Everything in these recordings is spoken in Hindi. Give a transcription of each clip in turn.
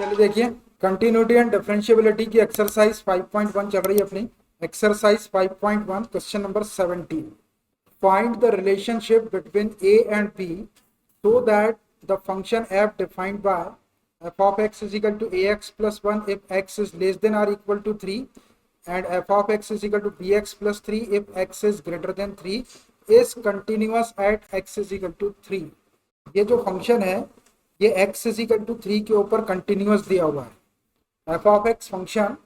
चलिए देखिए, कंटिन्यूटी एंड डिफरेंशिएबिलिटी की एक्सरसाइज 5.1 चल रही है अपनी। Exercise 5.1 question number 17। Find the relationship between a and b so that the function f defined by f of x is equal to ax plus 1 if x is less than or equal to 3 and f of x is equal to bx plus 3 if x is greater than 3 is continuous at x is equal to 3। ये जो फंक्शन है ये x is equal to 3 के ऊपर कंटिन्यूस दिया हुआ है। f of x function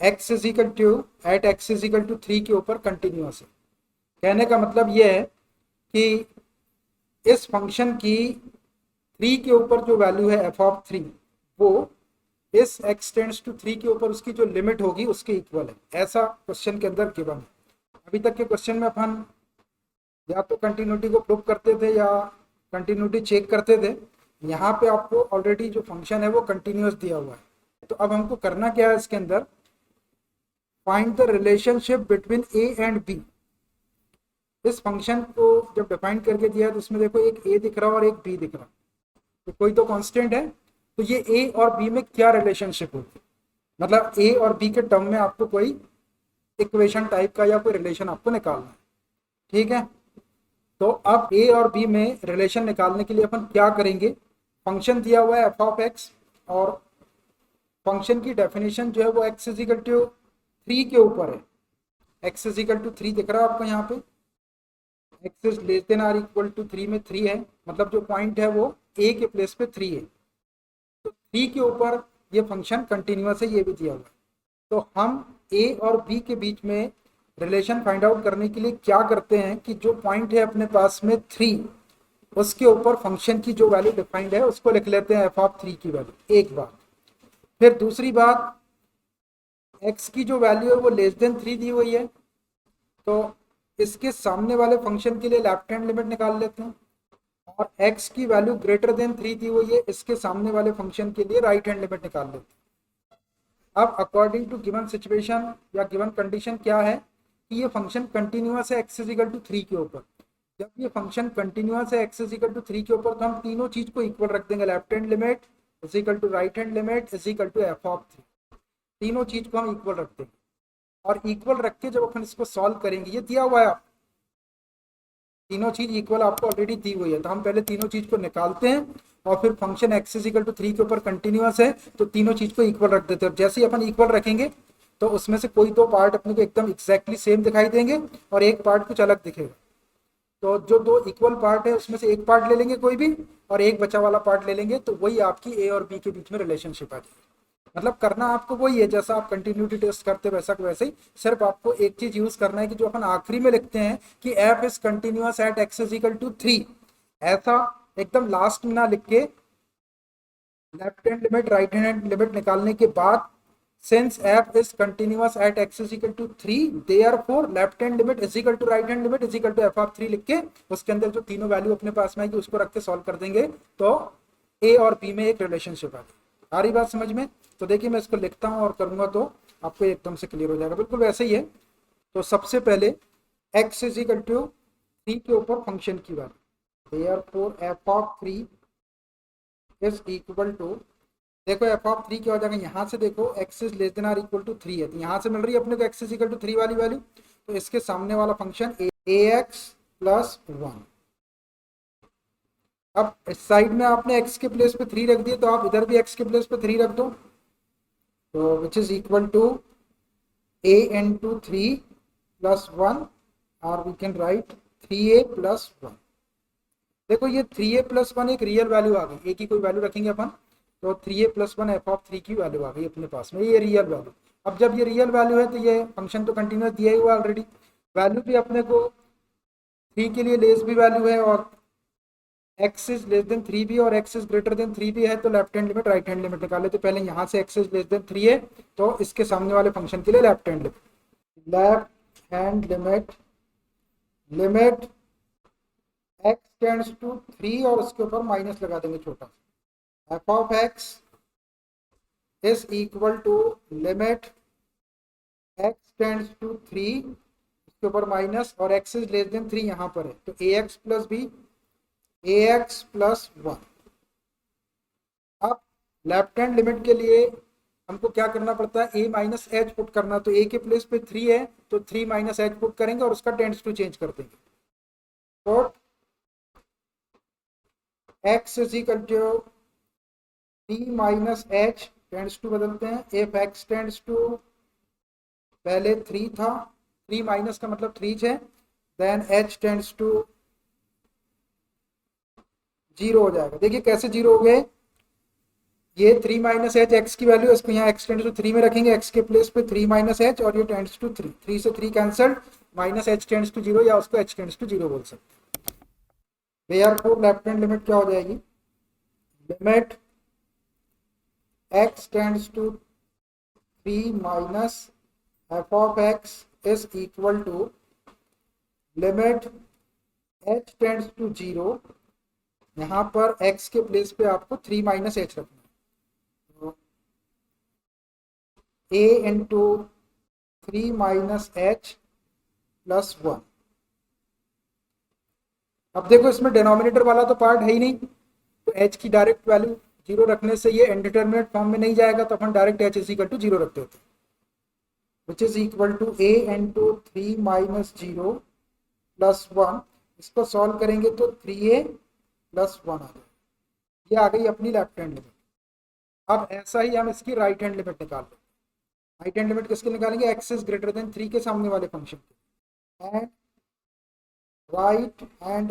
x is equal to at x is equal to 3 के ऊपर कंटिन्यूस है। कहने का मतलब ये है कि इस फंक्शन की 3 के ऊपर जो वैल्यू है f ऑफ 3 वो इस x टेंड्स टू 3 के ऊपर उसकी जो लिमिट होगी उसके इक्वल है, ऐसा क्वेश्चन के अंदर गिवन है। अभी तक के क्वेश्चन में अपन या तो कंटिन्यूटी को प्रूव करते थे या कंटिन्यूटी चेक करते थे। यहाँ पे आपको ऑलरेडी जो फंक्शन है वो कंटिन्यूस दिया हुआ है। तो अब हमको करना क्या है, इसके अंदर find the relationship between a and b. इस फंक्शन को जब डिफाइन करके दिया है तो उसमें देखो एक a दिख रहा है और एक b दिख रहा है, तो कोई तो कांस्टेंट है। तो ये a और b में क्या रिलेशनशिप होगी, मतलब a और b के टर्म में आपको कोई इक्वेशन टाइप का या कोई रिलेशन आपको निकालना है। ठीक है, तो अब a और b में रिलेशन निकालने के लिए अपन क्या करेंगे, फंक्शन दिया हुआ है f ऑफ x और फंक्शन की डेफिनेशन जो है वो x इज इक्वल टू 3 के ऊपर है। x इज इक्वल टू 3 दिख रहा है आपको यहाँ पे, x is less than or equal to 3 में 3 है, मतलब जो पॉइंट है वो a के प्लेस पे 3 है। तो 3 के ऊपर ये फंक्शन कंटिन्यूस है, ये भी दिया हुआ है। तो हम a और b के बीच में रिलेशन फाइंड आउट करने के लिए क्या करते हैं कि जो पॉइंट है अपने पास में 3, उसके ऊपर फंक्शन की जो वैल्यू डिफाइंड है उसको लिख लेते हैं f ऑफ 3 की वैल्यू, एक बात। फिर दूसरी बात, x की जो वैल्यू है वो लेस देन 3 दी हुई है, तो इसके सामने वाले फंक्शन के लिए लेफ्ट हैंड लिमिट निकाल लेते हैं, और x की वैल्यू ग्रेटर देन 3 दी हुई है, इसके सामने वाले फंक्शन के लिए राइट हैंड लिमिट निकाल लेते हैं। अब अकॉर्डिंग टू गिवन सिचुएशन या गिवन कंडीशन क्या है कि ये फंक्शन कंटिन्यूअस है x इज इक्वल टू 3 के ऊपर। जब ये फंक्शन कंटिन्यूअस है x इज इक्वल टू 3 के ऊपर तो हम तीनों चीज को इक्वल रख देंगे, left hand limit is equal to right hand limit is equal to f of 3, तीनों चीज को हम इक्वल रख देंगे। और इक्वल रख के जब अपन इसको सॉल्व करेंगे, ये दिया हुआ है आप तीनों चीज इक्वल आपको ऑलरेडी दी हुई है, तो हम पहले तीनों चीज को निकालते हैं और फिर function x is equal to 3 के ऊपर कंटिन्यूअस है तो तीनों चीज को इक्वल रख देते हैं। जैसे ही अपन इक्वल रखेंगे तो उसमें से कोई दो पार्ट अपने को एकदम एग्जैक्टली सेम दिखाई देंगे और एक पार्ट कुछ अलग दिखेगा। तो जो दो इक्वल पार्ट है उसमें से एक पार्ट ले लेंगे कोई भी और एक बचा वाला पार्ट ले लेंगे, तो वही आपकी ए और बी के बीच में रिलेशनशिप आ जाएगी। मतलब करना आपको वही है जैसा आप कंटिन्यूटी टेस्ट करते वैसा वैसे ही, सिर्फ आपको एक चीज यूज करना है कि जो अपन आखिरी में लिखते हैं कि f is continuous at x is equal to 3, ऐसा एकदम लास्ट में ना लिख के left hand limit right hand limit निकालने के बाद since f is continuous at x is equal to 3 therefore left hand limit is equal to right hand limit is equal to f of 3 लिख के उसके अंदर जो तीनों वैल्यू अपने पास में आएगी उसको रख के सॉल्व कर देंगे, तो a और b में एक रिलेशनशिप आ गई। आ रही बात समझ में? तो देखिए मैं इसको लिखता हूँ और करूंगा तो आपको एकदम से क्लियर हो जाएगा, बिल्कुल वैसे ही है। तो सबसे पहले x इज इक्वल टू 3 के ऊपर फंक्शन की value, therefore f of 3 is equal to, देखो f ऑफ 3 क्या हो जाएगा, यहाँ से देखो x is less than or equal to 3 है, तो यहाँ से मिल रही है अपने को x इज इक्वल टू 3 वाली वैल्यू, तो इसके सामने वाला फंक्शन ax प्लस 1। अब इस साइड में आपने x के प्लेस पे 3 रख दिए तो आप इधर भी x के प्लेस पे 3 रख दो, तो which is equal to a into 3 plus 1 और we can write 3a plus 1। देखो ये 3a प्लस 1 एक रियल वैल्यू आ गई, a की कोई वैल्यू रखेंगे अपन तो 3a प्लस 1 f ऑफ 3 की वैल्यू आ गई अपने पास में, ये रियल वैल्यू। अब जब ये रियल वैल्यू है तो ये फंक्शन तो कंटिन्यूअस दिया ही हुआ ऑलरेडी, वैल्यू भी अपने को 3 के लिए लेस भी वैल्यू है और x इज लेस देन 3 भी और x इज ग्रेटर देन 3 भी है, तो left hand limit right hand limit निकाले। तो पहले यहाँ से x इज लेस देन 3 है तो इसके सामने वाले फंक्शन के लिए left hand limit limit x tends to 3 और उसके ऊपर माइनस लगा देंगे छोटा, f of x is equal to limit x tends to 3 उसके ऊपर माइनस और x इज लेस देन 3 यहाँ पर है, तो ax plus b ax plus 1। अब लेफ्ट हैंड लिमिट के लिए हमको क्या करना पड़ता है, a माइनस एच पुट करना। तो a के प्लेस पे 3 है तो 3 माइनस एच पुट करेंगे और उसका टेंस टू चेंज कर देंगे। तो x is equal to 3 minus h tends to बदलते हैं, इफ x टेंस टू, पहले 3 था, 3 माइनस का मतलब 3 है, देन h टेंस टू 0 हो जाएगा। देखिए कैसे 0 हो गए, ये 3 माइनस एच एक्स की वैल्यू, इसको यहाँ एक्स टेंड्स टू 3 में रखेंगे, एक्स के प्लेस पे 3 माइनस एच और ये टेंड्स टू 3, 3 से 3 cancelled, minus h tends to 0 या उसको एच टेंड्स टू 0 बोल सकते हैं। देयरफॉर लेफ्ट हैंड लिमिट क्या हो जाएगी, limit x tends to 3 minus F of x is equal to limit h tends to 0, यहाँ पर x के प्लेस पे आपको 3 माइनस एच रखना है, a into 3 minus H plus 1। अब देखो इसमें डिनोमिनेटर वाला तो पार्ट है ही नहीं, तो h की डायरेक्ट वैल्यू 0 रखने से ये इनडिटरमिनेट फॉर्म में नहीं जाएगा, तो अपन direct h is equal to 0 रख देते हैं, which is equal to a into 3 minus 0 plus 1। इसको सॉल्व करेंगे तो 3a प्लस 1 आ जाएगा। ये आ गई अपनी लेफ्ट हैंड लिमिट। अब ऐसा ही हम इसकी राइट हैंड लिमिट निकाल लेंगे। राइट हैंड लिमिट किसके निकालेंगे, एक्स इज ग्रेटर देन 3 के सामने वाले फंक्शन के। And right hand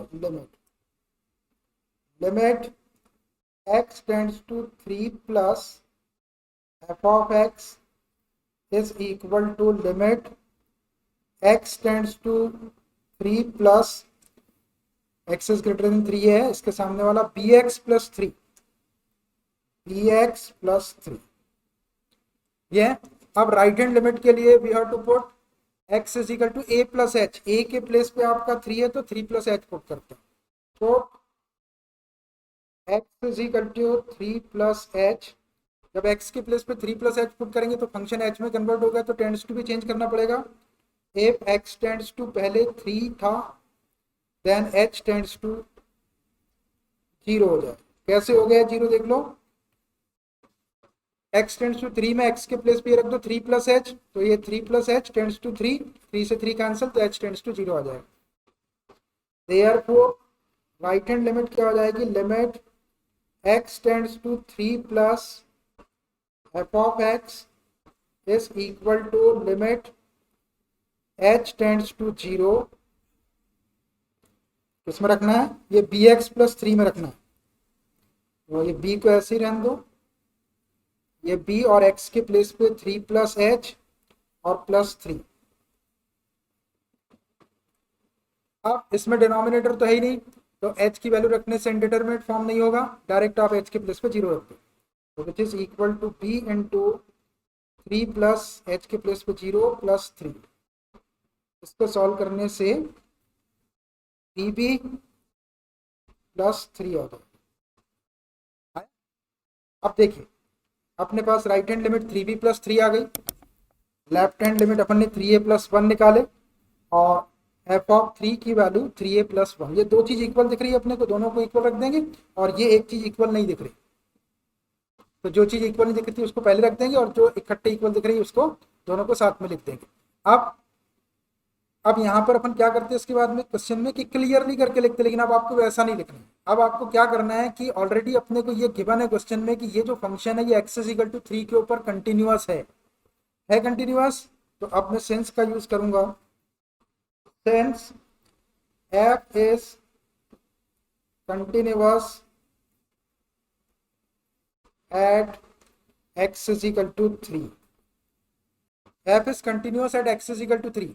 limit x tends to 3 plus F of x is equal to limit x tends to 3 plus x is greater than 3 है, इसके सामने वाला bx प्लस 3, bx प्लस 3 ये। अब राइट हैंड लिमिट के लिए we have to put x is equal to a plus h, a के प्लेस पे आपका 3 है तो 3 प्लस एच पुट करते हैं, तो x is equal to 3 plus h. जब x के प्लेस पे 3 प्लस एच पुट करेंगे तो फंक्शन h में कन्वर्ट होगा, तो टेंड्स टू भी चेंज करना पड़ेगा। इफ x टेंड्स टू पहले 3 था, देन h टेंड्स टू 0 हो जाए। कैसे हो गया 0 देख लो, x टेंड्स टू 3 में x के प्लेस पे रख दो 3 प्लस एच, तो ये 3 प्लस एच टेंड्स टू 3, 3 से 3 कैंसिल, तो h टेंड्स टू 0 आ जाएगा। देयरफॉर राइट हैंड लिमिट क्या हो जाएगी, limit x tends to 3 plus F of x is equal to limit h tends to 0, किसमें रखना है, ये bx प्लस 3 में रखना है, तो ये b को ऐसे ही रहने दो, ये b और x के प्लेस पे 3 प्लस एच और प्लस 3। अब इसमें डिनोमिनेटर तो है ही नहीं, तो h की वैल्यू रखने से इनडिटरमिनेट फॉर्म नहीं होगा, डायरेक्ट आप h के प्लेस पे 0 रख दो, तो which is equal to b into 3 plus h के प्लेस पे 0 प्लस 3। इसको सॉल्व करने से 3b प्लस 3 आ जाएगा। अब देखिए अपने पास right hand limit 3b plus 3 आ गई, लेफ्ट हैंड लिमिट अपन ने 3a प्लस 1 निकाले, और एफ ऑफ 3 की वैल्यू 3a प्लस 1। ये दो चीज इक्वल दिख रही है अपने को, दोनों को इक्वल रख देंगे, और ये एक चीज इक्वल नहीं दिख रही, तो जो चीज इक्वल नहीं दिख रही थी उसको पहले रख देंगे, और जो इकट्ठे इक्वल दिख रही है उसको दोनों को साथ में लिख देंगे। अब यहाँ पर अपन क्या करते हैं इसके बाद में क्वेश्चन में कि क्लियरली करके लिखते, लेकिन अब आपको वैसा नहीं लिखना है। अब आपको क्या करना है कि ऑलरेडी अपने को ये गिवन है क्वेश्चन में कि ये जो फंक्शन है ये x इज इक्वल टू 3 के ऊपर कंटिन्यूअस है कंटिन्यूअस, तो अब मैं सेंस का यूज करूंगा, since f is continuous at x is equal to 3, f is continuous at x is equal to 3।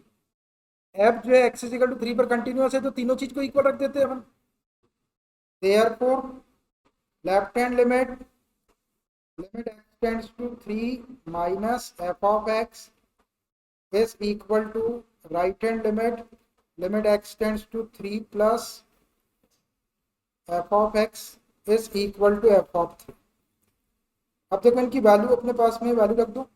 f जो है x इज इक्वल टू 3 पर कंटिन्यूअस है, तो तीनों चीज को इक्वल रख देते हैं अपन। Therefore left hand limit x tends to 3 minus F of x is equal to right hand limit x tends to 3 plus F of x is equal to F of 3। अब देखो इनकी वैल्यू अपने पास में वैल्यू रख दो।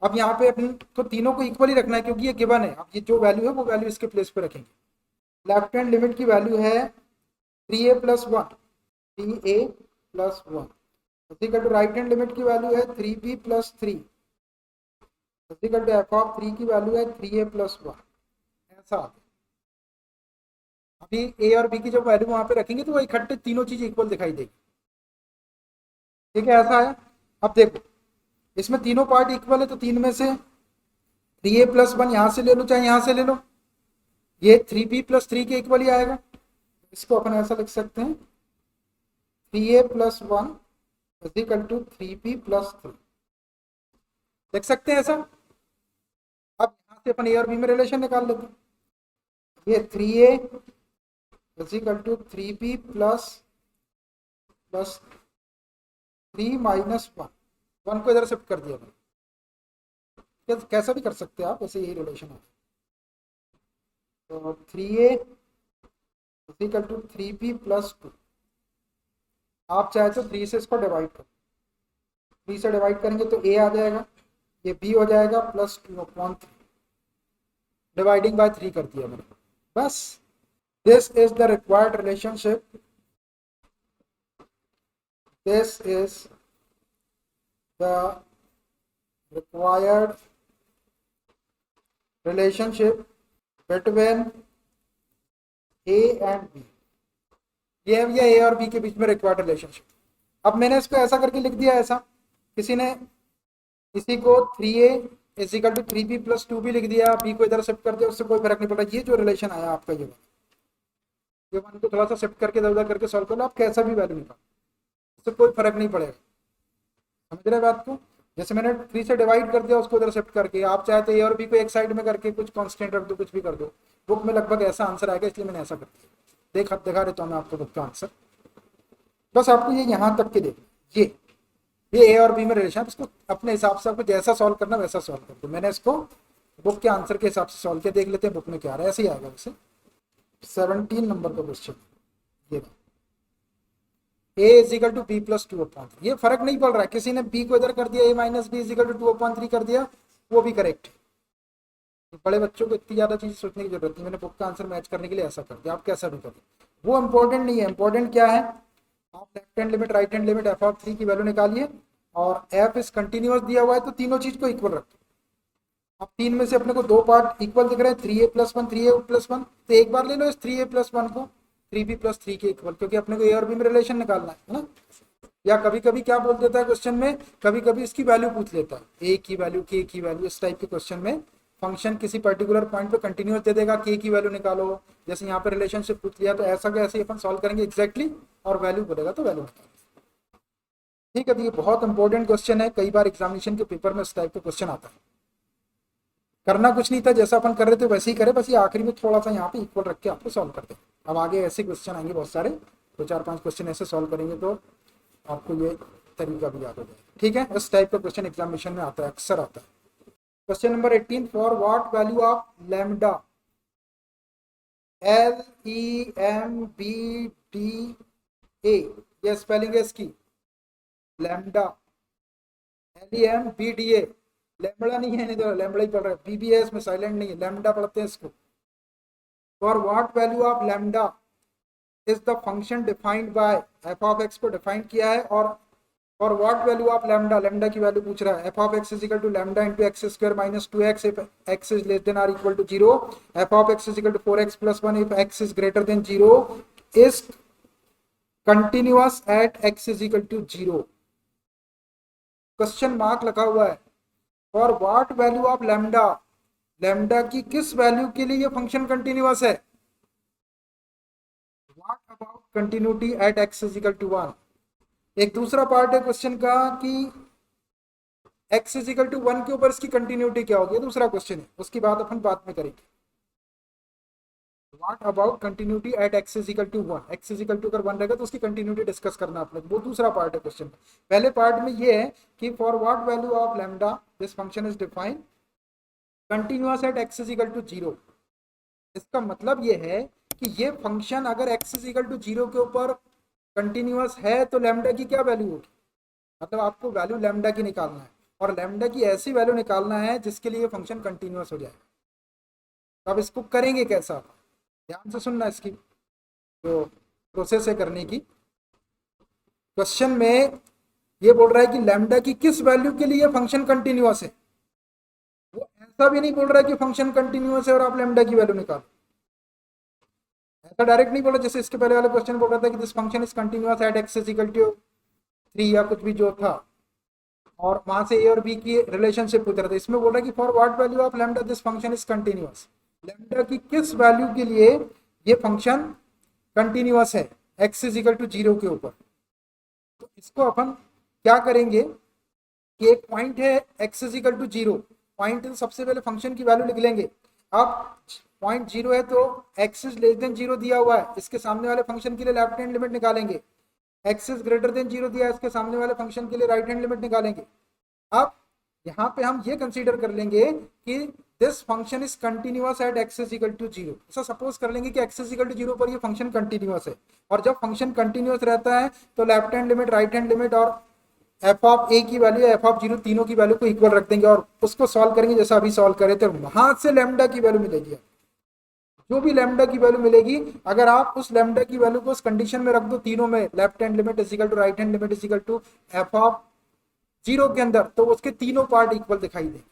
अब यहाँ पे अपन तो तीनों को इक्वली रखना है क्योंकि ये गिवन है, अब ये जो वैल्यू है वो वैल्यू इसके प्लेस पे रखेंगे। लेफ्ट हैंड लिमिट की वैल्यू है 3a plus 1, 3a plus 1, equal to right hand limit की वैल्यू है 3b plus 3, equal to F of 3 की वैल्यू है 3a प्लस 1। ऐसा आता है। अभी ए और बी की जब वैल्यू वहां पे रखेंगे तो वो इकट्ठे तीनों चीज इक्वल दिखाई देगी। ठीक है, ऐसा है। अब देखो, इसमें तीनों पार्ट इक्वल है तो तीन में से 3a प्लस 1 यहां से ले लो चाहे यहां से ले लो, ये 3b प्लस 3 के इक्वल ही आएगा। इसको अपन ऐसा लिख सकते हैं 3a plus 1 equal to 3b plus 3, देख सकते हैं ऐसा। अब यहां से अपन ए और बी में रिलेशन निकाल लेते हैं। ये 3a equal to 3b plus plus 3 minus 1, 1 को इधर शिफ्ट कर दिया मैंने, कैसा भी कर सकते हैं आप, ऐसे यही रिलेशन है। तो 3a equal to 3b plus 2, आप चाहे तो 3 से इसको डिवाइड करो, 3 से डिवाइड करेंगे तो a आ जाएगा, ये b हो जाएगा प्लस 2/3, डिवाइडिंग बाय 3 कर दिया मैंने, बस। This is the required relationship, this is the required relationship between a and b. ये है भैया ए और बी के बीच में रिक्वायर्ड रिलेशनशिप। अब मैंने इसको ऐसा करके लिख दिया, ऐसा किसी ने इसी को 3a equal to 3b plus 2 भी लिख दिया, बी को इधर शिफ्ट कर दिया, उससे कोई फर्क नहीं पड़ा। ये जो रिलेशन आया आपका ये वन को थोड़ा सा शिफ्ट करके इधर उधर करके सॉल्व कर लो, आप कैसा भी वैल्यू निकालो, उससे कोई फर्क नहीं पड़ेगा। समझ रहे बात को? जैसे मैंने 3 से डिवाइड कर दिया उसको इधर शिफ्ट करके, आप चाहे तो ए और बी को एक साइड में करके कुछ कांस्टेंट रख दो, कुछ भी कर दो, बुक में लगभग ऐसा आंसर आएगा, इसलिए मैंने ऐसा कर दिया। दिखा देता हूँ मैं आपको बुक का आंसर, बस आपको ये यहाँ तक के देख, ये ए और बी में रिलेशन, इसको अपने हिसाब से आपको जैसा सॉल्व करना वैसा सॉल्व कर दो। मैंने इसको बुक के आंसर के हिसाब से सॉल्व किया, देख लेते हैं बुक में क्या आ रहा है, ऐसे ही आएगा वैसे। 17 नंबर का क्वेश्चन, ये a equal to b plus 2/3, ये फर्क नहीं पड़ रहा है, किसी ने b को इधर कर दिया a minus b equal to 2/3 कर दिया, वो भी करेक्ट है। बड़े बच्चों को इतनी ज्यादा चीज सोचने की जरूरत नहीं, मैंने बुक का आंसर मैच करने के लिए ऐसा कर दिया, आप कैसा भी करें, वो इंपॉर्टेंट नहीं है। इंपॉर्टेंट क्या है, आप left hand limit right hand limit F of 3 की वैल्यू निकालिए, और एफ इस कंटिन्यूअस दिया हुआ है तो तीनों चीज को इक्वल रखो। अब तीन में से अपने को दो पार्ट इक्वल दिख रहे हैं, 3a प्लस 1 3a प्लस 1, तो एक बार ले लो इस 3a प्लस 1 को 3b प्लस 3 के इक्वल, क्योंकि अपने को ए और बी में रिलेशन निकालना है ना। या कभी कभी क्या बोल देता है क्वेश्चन में, कभी कभी इसकी वैल्यू पूछ लेता है, ए की वैल्यू के की वैल्यू, इस टाइप के क्वेश्चन में फंक्शन किसी पर्टिकुलर पॉइंट पे कंटिन्यूअस दे देगा, के की वैल्यू निकालो, जैसे यहाँ पे रिलेशनशिप पूछ लिया, तो ऐसा कैसे अपन सॉल्व करेंगे एग्जैक्टली, और वैल्यू बोलेगा तो वैल्यू निकालो। ठीक है, तो ये बहुत इंपॉर्टेंट क्वेश्चन है, कई बार एग्जामिनेशन के पेपर में इस टाइप का क्वेश्चन आता है। करना कुछ नहीं था, जैसा अपन कर रहे थे वैसे ही करे, बस ये आखिरी में थोड़ा सा यहाँ पे इक्वल रख के आपको सॉल्व करते हैं। अब आगे ऐसे क्वेश्चन आएंगे बहुत सारे, तो 4-5 क्वेश्चन ऐसे सॉल्व करेंगे तो आपको ये तरीका भी याद हो जाएगा। ठीक है, इस टाइप का क्वेश्चन एग्जामिनेशन में आता है, अक्सर आता है। Question number 18, for what value of lambda, LEMBDA, ये स्पेलिंग है इसकी, लैम्डा LEMBDA, लैम्बड़ा नहीं है, नहीं तो लैम्बड़ा ही पढ़ रहा है, BBS में साइलेंट नहीं है, लैम्डा पढ़ते हैं इसको। For what value of lambda is the function defined by, f of x को डिफाइन किया है, और for what value of lambda, lambda की वैल्यू पूछ रहा है, f of x is equal to lambda into x square minus 2x if x is less than or equal to 0, f of x is equal to 4x plus 1 if x is greater than 0, is continuous at x is equal to 0। Question mark लगा हुआ है, for what value of lambda, lambda की किस वैल्यू के लिए ये फंक्शन कंटिन्यूअस है, what about continuity at x is equal to 1। एक दूसरा पार्ट है क्वेश्चन का कि x इज इक्वल टू 1 के ऊपर इसकी कंटिन्यूटी क्या होगी, दूसरा क्वेश्चन है, उसकी बात अपन बाद में करेंगे। What about continuity at x is equal to 1, x is equal to अगर 1 रहेगा तो उसकी कंटिन्यूटी डिस्कस करना अपने, वो दूसरा पार्ट है क्वेश्चन। पहले पार्ट में ये है कि for what value of lambda this function is defined continuous at x is equal to 0। इसका मतलब ये है कि ये फंक्शन अगर x इज इक्वल टू 0 के ऊपर कंटिन्यूअस है तो लैम्डा की क्या वैल्यू होगी, मतलब आपको वैल्यू लैम्डा की निकालना है, और लैम्डा की ऐसी वैल्यू निकालना है जिसके लिए फंक्शन कंटिन्यूअस हो जाए। तो अब इसको करेंगे कैसा, ध्यान से सुनना, इसकी जो प्रोसेस है करने की। क्वेश्चन में ये बोल रहा है कि लैम्डा की किस वैल्यू के लिए फंक्शन कंटिन्यूअस है। वो ऐसा भी नहीं बोल रहा है कि फंक्शन कंटिन्यूअस है और आप लैम्डा की वैल्यू निकालो, ऐसा डायरेक्ट नहीं बोला। जैसे इसके पहले वाले क्वेश्चन बोल रहा था कि this function is continuous at x is equal to 3 या कुछ भी जो था, और वहां से ए और बी की रिलेशनशिप पूछ रहा था। इसमें बोल रहा है कि for what value of lambda this function is continuous, lambda की किस वैल्यू के लिए ये फंक्शन कंटिन्यूअस है एक्स इज इक्वल टू 0 के ऊपर। तो इसको अपन क्या करेंगे कि एक पॉइंट है x is equal to 0, point है, सबसे पहले फंक्शन की वैल्यू लिख लेंगे। अब पॉइंट 0 है तो एक्स इज लेस देन 0 दिया हुआ है, इसके सामने वाले फंक्शन के लिए लेफ्ट हैंड लिमिट निकालेंगे। एक्स इज ग्रेटर देन 0 दिया है, इसके सामने वाले फंक्शन के लिए राइट हैंड लिमिट निकालेंगे। अब यहाँ पे हम ये कंसीडर कर लेंगे कि this function is continuous at x is equal to 0। ऐसा सपोज कर लेंगे कि एक्स इज इक्वल टू 0 पर ये फंक्शन कंटिन्यूअस है, और जब फंक्शन कंटिन्यूअस रहता है तो left hand limit, right hand limit और एफ ऑफ ए की वैल्यू, एफ ऑफ 0, तीनों की वैल्यू को इक्वल रख देंगे और उसको सॉल्व करेंगे जैसा अभी सॉल्व करे थे। वहां से लैम्डा की वैल्यू मिलेगी, जो भी लैम्डा की वैल्यू मिलेगी, अगर आप उस लैम्डा की वैल्यू को उस कंडीशन में रख दो तीनों में, left hand limit is equal to right hand limit is equal to F of 0 के अंदर, तो उसके तीनों पार्ट इक्वल दिखाई देंगे।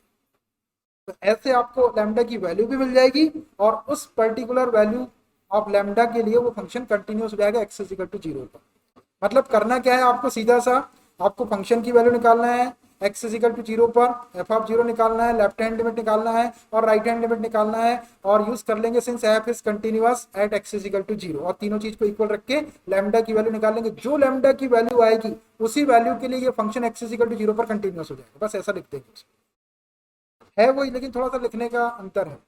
तो ऐसे आपको लैम्डा की वैल्यू भी मिल जाएगी और उस पर्टिकुलर वैल्यू ऑफ लैम्डा के लिए वो फंक्शन कंटिन्यूअस हो जाएगा एक्स इज इक्वल टू 0 पर। मतलब करना क्या है आपको, सीधा सा आपको फंक्शन की वैल्यू निकालना है एक्स इज इक्वल टू 0 पर, एफ ऑफ 0 निकालना है, लेफ्ट हैंड लिमिट निकालना है और राइट हैंड लिमिट निकालना है, और यूज कर लेंगे since f is continuous at x is equal to 0, और तीनों चीज को इक्वल रख के लैम्डा की वैल्यू निकाल लेंगे। जो लैम्डा की वैल्यू आएगी उसी वैल्यू के लिए ये function x is equal to 0 पर कंटिन्यूअस हो जाएगा। बस ऐसा लिख देंगे, है वही, लेकिन थोड़ा सा लिखने का अंतर है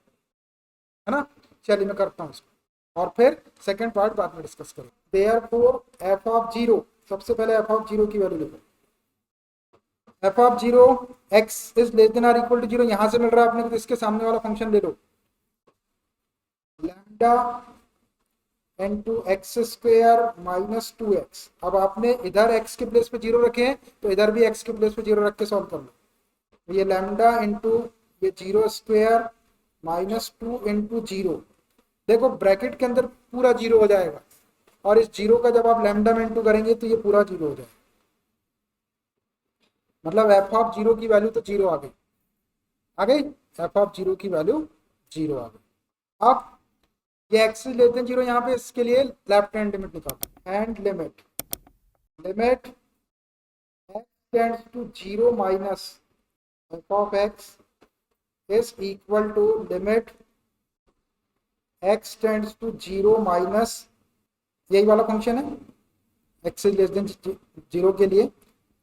ना। चलिए मैं करता हूँ इसको और फिर सेकंड पार्ट बाद में डिस्कस करें। देयरफॉर एफ ऑफ 0, सबसे पहले एफ ऑफ 0 की वैल्यू लिखो। F of 0 x is less than or equal to 0, यहां से मिल रहा है अपने को, तो इसके सामने वाला फंक्शन ले लो, lambda into X square minus 2x। अब आपने इधर x के प्लेस पे 0 रखे हैं तो इधर भी x के प्लेस पे 0 रख के सॉल्व कर लो। तो ये लैम्डा इंटू ये 0 स्क्वायर माइनस 2 इंटू 0, देखो ब्रैकेट के अंदर पूरा 0 हो जाएगा, और इस 0 का जब आप लैम्डा में इंटू करेंगे तो ये पूरा 0 हो जाएगा। मतलब एफ ऑफ 0 की वैल्यू तो 0 आ गई, आ गई, एफ ऑफ 0 की वैल्यू 0 आ गई। अब ये एक्स लेते हैं 0, यहाँ पे इसके लिए लेफ्ट हैंड लिमिट निकालो, hand limit, limit x tends to 0 minus F of x is equal to limit x tends to 0 minus, यही वाला फंक्शन है एक्स लेस देन 0 के लिए,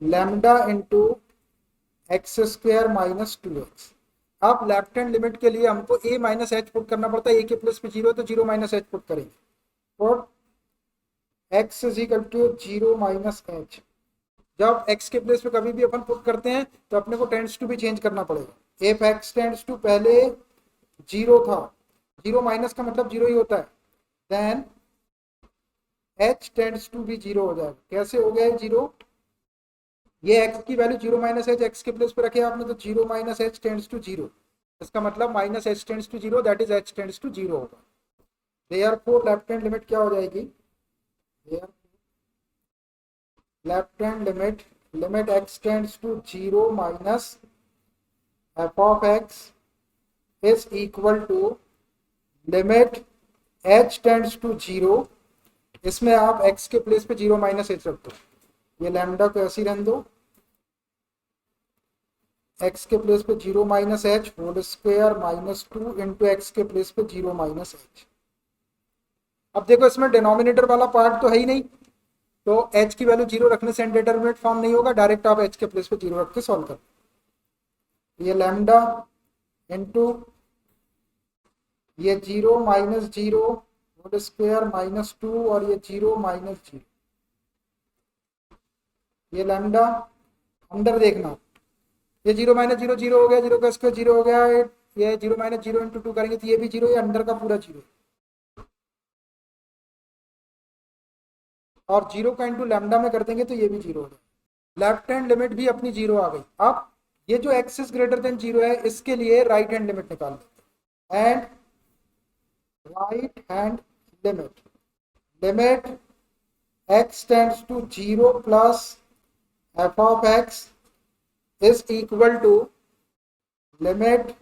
lambda into x square minus 2x। अब लेफ्ट हैंड लिमिट के लिए हमको a माइनस एच पुट करना पड़ता है, a के प्लस पे 0 तो 0 माइनस एच पुट करेंगे, और x is equal to 0 minus h. जब x के प्लेस पे कभी भी अपन पुट करते हैं तो अपने को टेंड्स टू भी चेंज करना पड़ेगा। इफ x टेंड्स टू पहले 0 था, 0 माइनस का मतलब 0 ही होता है, देन h टेंड्स टू भी 0 हो जाएगा। कैसे हो गया 0, ये x की वैल्यू 0 माइनस एच एक्स के प्लेस पे रखे आपने, तो 0 माइनस एच टेंड्स टू 0, इसका मतलब minus h tends to 0, that is h tends to 0 होगा। देयरफॉर लेफ्ट हैंड लिमिट क्या हो जाएगी, left hand limit, limit x tends to 0 minus F of x is equal to limit h tends to 0, इसमें आप x के प्लेस पे 0 माइनस एच रख दो, ये लैम्डा को ऐसे ही रहने दो, x के प्लेस पे 0 minus h whole square minus 2 into x के प्लेस पे 0 माइनस एच। अब देखो इसमें डिनोमिनेटर वाला पार्ट तो है ही नहीं, तो h की वैल्यू 0 रखने से इंडिटरमिनेट फॉर्म नहीं होगा, डायरेक्ट आप h के प्लेस पे 0 रख के सॉल्व कर, ये लैम्डा इंटू ये 0 माइनस 0 होल स्क्वायर माइनस 2 और ये 0 माइनस 0, ये लैम्डा अंदर देखना, ये 0 माइनस 0 0 हो गया, 0 का स्क्वायर 0 हो गया, ये 0 माइनस 0 इंटू 2 करेंगे तो ये भी 0, ये अंदर का पूरा 0, और 0 का इंटू लैम्डा में कर देंगे तो ये भी 0 हो गया। लेफ्ट हैंड लिमिट भी अपनी 0 आ गई। अब ये जो x इज ग्रेटर देन 0 है, इसके लिए राइट हैंड लिमिट निकाल देते हैं, and right hand limit, limit x tends to 0 plus F of x is equal to limit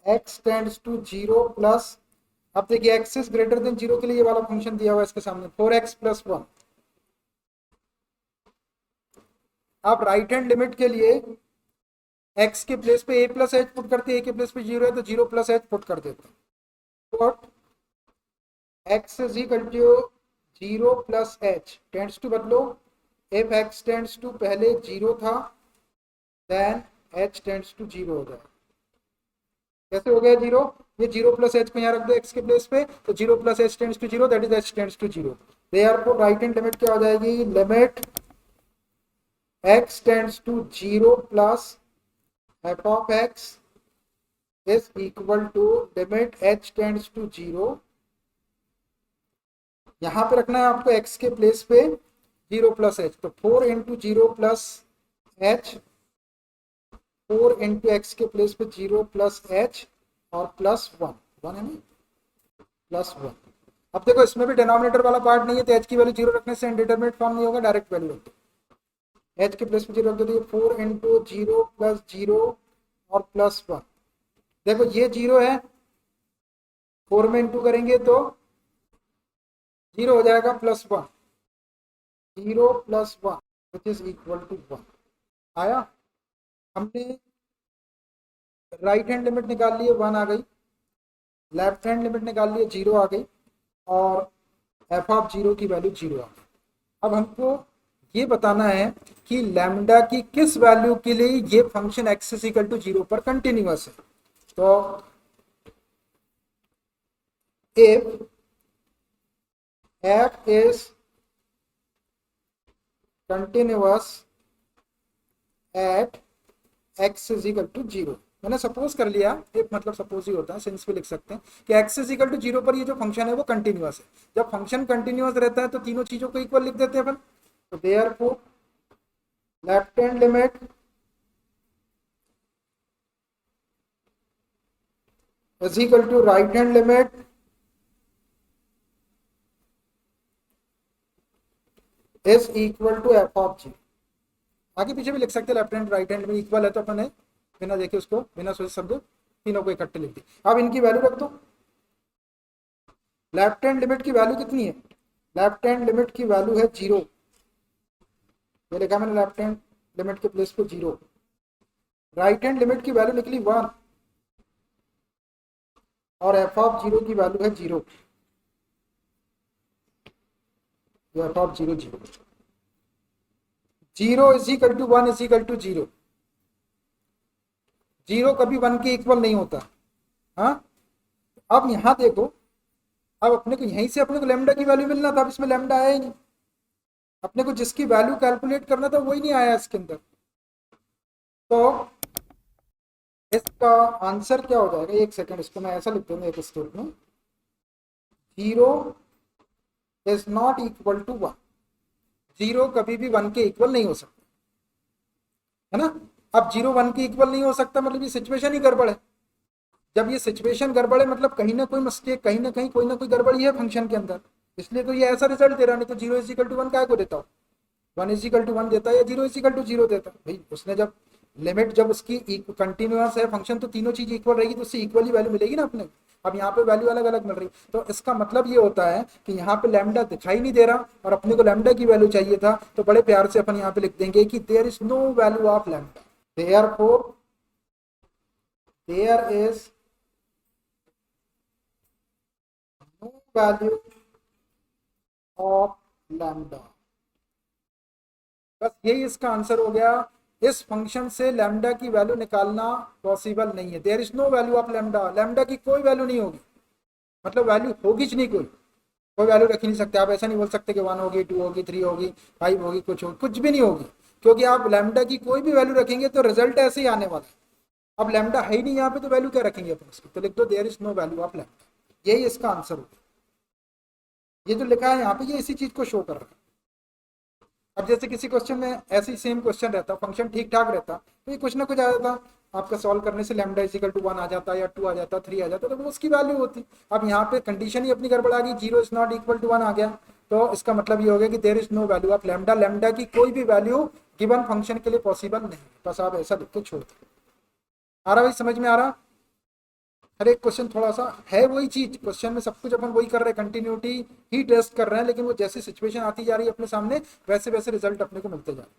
x tends to zero plus, अब देखिए x is greater than zero के लिए ये वाला फंक्शन दिया हुआ है इसके सामने 4x प्लस 1। आप राइट हैंड लिमिट के लिए x के प्लेस पे a प्लस एच पुट करते हैं, a के प्लेस पे जीरो है तो जीरो प्लस एच पुट कर देते हैं। Put x is equal to zero plus H tends to, बदलो इफ x टेंड्स टू पहले जीरो था then h tends to zero हो जाए। कैसे हो गया जीरो? ये जीरो प्लस एच को यहाँ रख दो x के प्लेस पे, तो zero plus H tends to zero, that is h tends to zero. Therefore right hand limit क्या हो जाएगी? Limit x tends to zero plus f of x is equal to limit h tends to zero. यहां पे रखना है आपको x के प्लेस पे जीरो प्लस एच, तो 4 into zero plus H, 4 into x के प्लेस पे जीरो प्लस एच और प्लस 1, 1 है ना, प्लस 1। अब देखो इसमें भी डिनोमिनेटर वाला पार्ट नहीं है, तो एच की वैल्यू जीरो रखने से इंडिटरमिनेट फॉर्म नहीं होगा, डायरेक्ट वैल्यू रख दो। एच के प्लेस पे जीरो रख दो, तो ये 4 इंटू जीरो प्लस जीरो और प्लस 1। देखो ये जीरो है, 4 में इंटू करेंगे तो जीरो हो जाएगा plus 1, zero plus 1 which is equal to 1। आया? हमने राइट हैंड लिमिट निकाल लिए 1 आ गई, लेफ्ट हैंड लिमिट निकाल लिए 0 आ गई, और एफ ऑफ जीरो की वैल्यू 0 आ गई। अब हमको ये बताना है कि लैम्डा की किस वैल्यू के लिए ये function x is equal to 0 पर कंटिन्यूअस है। तो if f is continuous at x is equal to 0, मैंने सपोज कर लिया, इफ मतलब सपोज ही होता है, सिंस भी लिख सकते हैं कि x is equal to 0 पर ये जो फंक्शन है वो कंटिन्यूअस है। जब फंक्शन कंटिन्यूअस रहता है तो तीनों चीजों को इक्वल लिख देते हैं अपन। तो therefore left hand limit is equal to right hand limit is equal to F of G. आगे पीछे भी लिख सकते हैं, लेफ्ट हैंड राइट हैंड में इक्वल है तो अपन ने बिना देखे उसको बिना सोचे समझे तीनों को इकट्ठे लिख दी। अब इनकी वैल्यू रख दो। लेफ्ट हैंड लिमिट की वैल्यू कितनी है? लेफ्ट हैंड लिमिट की वैल्यू है 0, ये लिखा मैंने लेफ्ट हैंड लिमिट के प्लेस पे 0। राइट हैंड लिमिट की वैल्यू निकली 1 और एफ ऑफ जीरो की वैल्यू है 0, f of zero 0। 0 is equal to 1 is equal to 0। 0 कभी 1 के इक्वल नहीं होता। हाँ, अब यहां देखो, अब अपने को यहीं से अपने को लैम्डा की वैल्यू मिलना था, अब इसमें लैम्डा आया ही नहीं। अपने को जिसकी वैल्यू कैलकुलेट करना था वही नहीं आया इसके अंदर। तो इसका आंसर क्या हो जाएगा? एक सेकंड, इसको मैं ऐसा लिख दूंगा एक स्टेप में, 0 इज नॉट इक्वल टू 1। 0 कभी भी 1 के इक्वल नहीं हो सकता, है ना। अब 0 1 के इक्वल नहीं हो सकता मतलब ये सिचुएशन ही गड़बड़ है। जब ये सिचुएशन गड़बड़ है मतलब कहीं ना कोई मिस्टेक, कहीं ना कहीं कोई ना कोई गड़बड़ी है फंक्शन के अंदर, इसलिए तो ये ऐसा रिजल्ट दे रहा। नहीं तो 0 इज इक्वल टू 1 काय को देता हो? 1 इज इक्वल टू 1 देता है या 0 इज इक्वल टू 0 देता है? भाई उसने जब लिमिट, जब उसकी कंटिन्यूअस है फंक्शन तो तीनों चीज इक्वल रहेगी, तो उससे इक्वली वैल्यू मिलेगी ना अपने। अब यहाँ पे वैल्यू अलग अलग मिल रही, तो इसका मतलब ये होता है कि यहाँ पे लैम्डा दिखाई नहीं दे रहा और अपने को लैम्डा की वैल्यू चाहिए था, तो बड़े प्यार से अपन यहाँ पे लिख देंगे कि there is no value of lambda, therefore there is no value of lambda. बस यही इसका आंसर हो गया। इस फंक्शन से लैम्डा की वैल्यू निकालना पॉसिबल नहीं है। There is no value of lambda, lambda की कोई वैल्यू नहीं होगी, मतलब वैल्यू होगी नहीं, कोई वैल्यू रख ही नहीं सकते। आप ऐसा नहीं बोल सकते कि 1 होगी, 2 होगी, 3 होगी, 5 होगी, कुछ भी नहीं होगी, क्योंकि आप लैम्डा की कोई भी वैल्यू रखेंगे तो रिजल्ट ऐसे ही आने वाला है। अब लैम्डा है ही नहीं यहाँ पे, तो वैल्यू क्या रखेंगे अपन उसकी? तो लिख दो there is no value of lambda, यही इसका आंसर होगा। ये जो लिखा है यहाँ पे, ये इसी चीज को शो कर रहा है। अब जैसे किसी क्वेश्चन में ऐसे ही सेम क्वेश्चन रहता, फंक्शन ठीक ठाक रहता, तो ये कुछ ना कुछ आ जाता, आपका सॉल्व करने से लैम्डा इज इक्वल टू 1 आ जाता या 2 आ जाता, 3 आ जाता, तो वो उसकी वैल्यू होती। अब यहाँ पे कंडीशन ही अपनी गड़बड़ा गई, 0 इज नॉट इक्वल टू 1 आ गया, तो इसका मतलब ये हो गया कि there is no value of lambda, lambda की कोई भी वैल्यू गिवन फंक्शन के लिए पॉसिबल नहीं, बस आप ऐसा लिख के छोड़ दो। आ रहा भाई, समझ में आ रहा? हर एक क्वेश्चन थोड़ा सा है वही चीज, क्वेश्चन में सब कुछ अपन वही कर रहे हैं, कंटिन्यूटी ही टेस्ट कर रहे हैं, लेकिन वो जैसी सिचुएशन आती जा रही है अपने सामने वैसे वैसे रिजल्ट अपने को मिलते जा रहे हैं।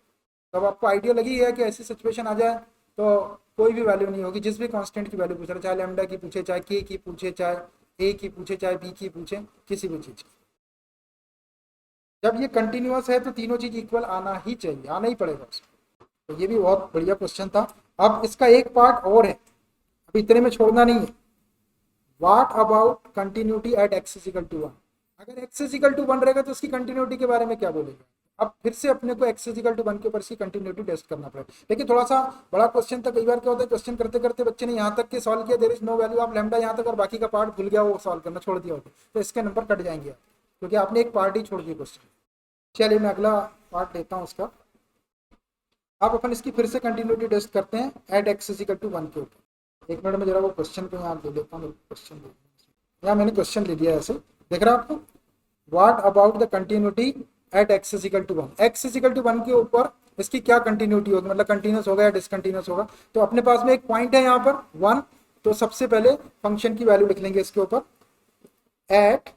तो अब आपको आइडिया लगी है कि ऐसी सिचुएशन आ जाए तो कोई भी वैल्यू नहीं होगी, जिस भी कांस्टेंट की वैल्यू पूछ रहे, चाहे लैम्डा की पूछे, चाहे के की पूछे, चाहे ए की पूछे, चाहे बी की पूछे, किसी भी चीज की। जब ये कंटिन्यूअस है तो तीनों चीज इक्वल आना ही चाहिए, आना ही पड़ेगा उसको। तो ये भी बहुत बढ़िया क्वेश्चन था। अब इसका एक पार्ट और है, अब इतने में छोड़ना नहीं है। What about continuity at x is equal to 1? अगर एक्स इजिकल टू 1 रहेगा तो उसकी कंटिन्यूटी के बारे में क्या बोलेगा? अब फिर से अपने को एक्स इजिकल टू 1 के ऊपर इसकी कंटिन्यूटी टेस्ट करना पड़ेगा। लेकिन थोड़ा सा बड़ा क्वेश्चन था, कई बार क्या होता है क्वेश्चन करते करते बच्चे ने यहाँ तक के सॉल्व किया, there is no value of lambda यहाँ तक, और बाकी का पार्ट भूल गया, वो सॉल्व करना छोड़ दिया होता, तो इसके नंबर कट जाएंगे क्योंकि आपने एक पार्ट ही छोड़ दिया क्वेश्चन। चलिए मैं अगला पार्ट लेता हूँ उसका। अब अपन इसकी फिर से कंटिन्यूटी टेस्ट करते हैं एट एक्स इजिकल टू 1 के ऊपर। एक मिनट में जरा वो क्वेश्चन को यहाँ ले लेता हूँ, क्वेश्चन यहाँ मैंने क्वेश्चन ले लिया ऐसे, देख रहा आपको। What about the continuity at x is equal to 1? X is equal to 1 के ऊपर इसकी क्या कंटिन्यूटी होगी, मतलब कंटिन्यूस होगा या डिसकंटिन्यूस होगा? तो अपने पास में एक पॉइंट है यहाँ पर 1, तो सबसे पहले फंक्शन की वैल्यू लिख लेंगे इसके ऊपर। एट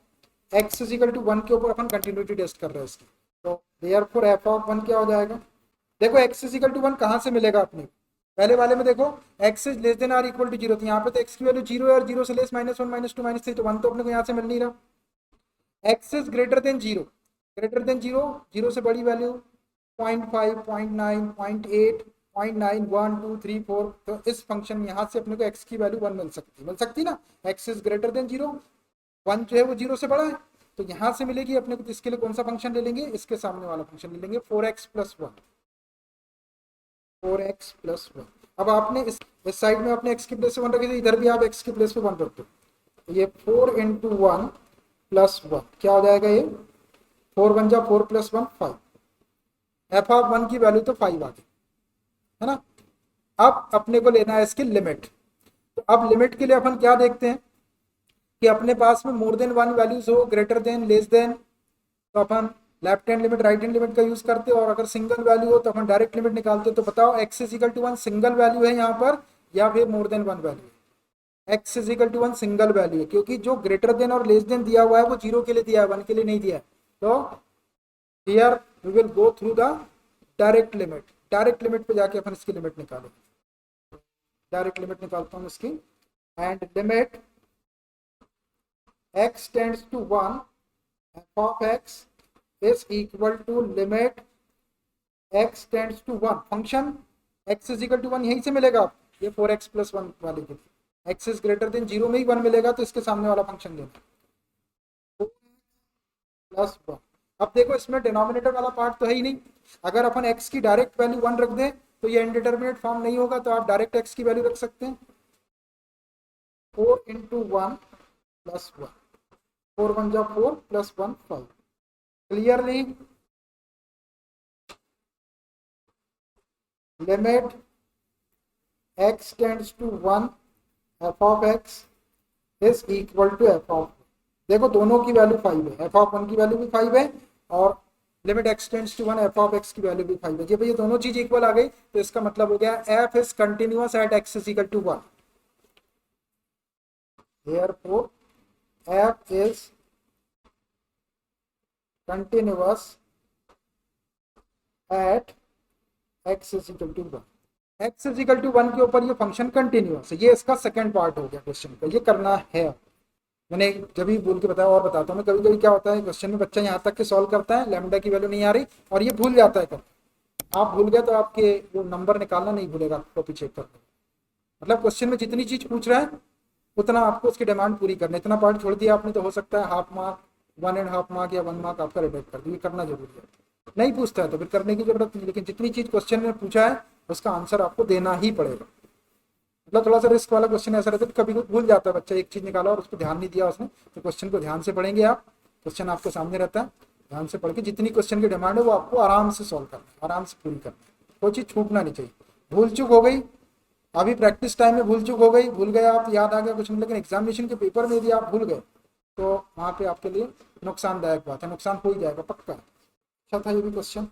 एक्स इजिकल टू 1 के ऊपर अपन कंटिन्यूटी टेस्ट कर रहे हैं इसकी, तो देयरफॉर एफ ऑफ 1 क्या हो जाएगा? देखो एक्स इजिकल टू 1 कहाँ से मिलेगा अपने? पहले वाले में देखो x is less than or equal to 0, तो यहाँ पे तो एक्स की वैल्यू 0 है और 0 से लेस -1 -2 -3, तो 1 तो अपने को यहाँ से मिल नहीं रहा। X is greater than 0, greater than 0, 0 से बड़ी वैल्यू 0.5, 0.9, 0.8, 0.9, 1, 2, 3, 4, तो इस फंक्शन में यहाँ से अपने को एक्स की वैल्यू 1 मिल सकती ना। एक्स इज ग्रेटर देन 0, 1 जो है वो 0 से बड़ा है, तो यहाँ से मिलेगी अपने को। इसके लिए कौन सा फंक्शन ले लेंगे? इसके सामने वाला फंक्शन ले लेंगे, 4x + 1, 4x + 1। अब आपने इस साइड में अपने x की प्लेस पे 1 रखी थी, इधर भी आप x की प्लेस पे 1 रख दो, तो ये 4 × 1 + 1 क्या हो जाएगा? ये 4 × 1 = 4 + 1 5। एफ ऑफ 1 की वैल्यू तो 5 आ गई है ना। अब अपने को लेना है इसकी लिमिट। तो अब लिमिट के लिए अपन क्या देखते हैं कि अपने पास में मोर देन 1 वैल्यूज हो, ग्रेटर देन, लेस देन, तो अपन left hand limit right hand limit का यूज करते हैं, और अगर सिंगल वैल्यू हो तो अपन डायरेक्ट लिमिट निकालते हैं। तो बताओ x is equal to 1 single value है यहाँ पर या फिर more than 1 value? X is equal to 1 single value है, क्योंकि जो ग्रेटर देन और लेस देन दिया हुआ है वो 0 के लिए दिया है, 1 के लिए नहीं दिया है। तो here we will go through the direct limit. Direct limit पे जाके अपन इसकी लिमिट निकालेंगे। डायरेक्ट लिमिट निकालता हूँ इसकी, and limit x tends to 1 f of x is equal to limit x tends to 1। Function x is equal to 1 यहीं से मिलेगा आप, ये 4x + 1 वाले के लिए। x is greater than 0 में ही 1 मिलेगा, तो इसके सामने वाला फंक्शन लेना 4x + 1। अब देखो इसमें डिनोमिनेटर वाला पार्ट तो है ही नहीं। अगर अपन x की डायरेक्ट वैल्यू 1 रख दें तो ये इनडिटरमिनेट फॉर्म नहीं होगा, तो आप डायरेक्ट x की वैल्यू रख सकते हैं 4 × 1 + 1, 4 × 1 = 4 + 1 5। Clearly, limit x tends to 1 f of x is equal to f of, देखो दोनों की वैल्यू 5 है, f of 1 की वैल्यू भी 5 है और limit x tends to 1 f of x की वैल्यू भी 5 है। जब ये दोनों चीज इक्वल आ गई तो इसका मतलब हो गया f is continuous at x is equal to 1। Therefore, f is continuous at x is equal to 1। x is equal to 1 के ऊपर ये फंक्शन कंटिन्यूअस है, ये इसका सेकंड पार्ट हो गया क्वेश्चन का, ये करना है। मैंने जब भी बोल के बताया और बताता हूँ मैं, कभी कभी क्या होता है क्वेश्चन में बच्चा यहाँ तक के सॉल्व करता है, लैम्डा की वैल्यू नहीं आ रही और ये भूल जाता है। आप भूल गए तो आपके वो नंबर निकालना नहीं भूलेगा, कॉपी चेक करना। मतलब क्वेश्चन में जितनी चीज पूछ रहा है उतना आपको उसकी डिमांड पूरी करना। इतना पार्ट छोड़ दिया आपने तो हो सकता है हाफ मार्क, 1.5 मार्क या 1 मार्क आपका रिजेक्ट कर दिया, करना जरूरी है। नहीं पूछता है तो फिर करने की जरूरत नहीं, लेकिन जितनी चीज क्वेश्चन में पूछा है उसका आंसर आपको देना ही पड़ेगा। मतलब थोड़ा सा रिस्क वाला क्वेश्चन ऐसा रहता है, कभी भूल जाता है बच्चा, एक चीज निकाला और उस पर ध्यान नहीं दिया उसने, तो क्वेश्चन को ध्यान से पढ़ेंगे आप। क्वेश्चन आपके सामने रहता है, ध्यान से पढ़ के जितनी क्वेश्चन की डिमांड है वो आपको आराम से सॉल्व करना है, आराम से पूरी करना है, कोई चीज छूटना नहीं चाहिए। भूल चूक हो गई, अभी प्रैक्टिस टाइम में भूल चूक हो गई, भूल गए आप, याद आ गया कुछ नहीं, लेकिन एग्जामिनेशन के पेपर में यदि आप भूल गए तो वहाँ पे आपके लिए नुकसानदायक बात है, नुकसान हो ही जाएगा पक्का। अच्छा था ये भी क्वेश्चन।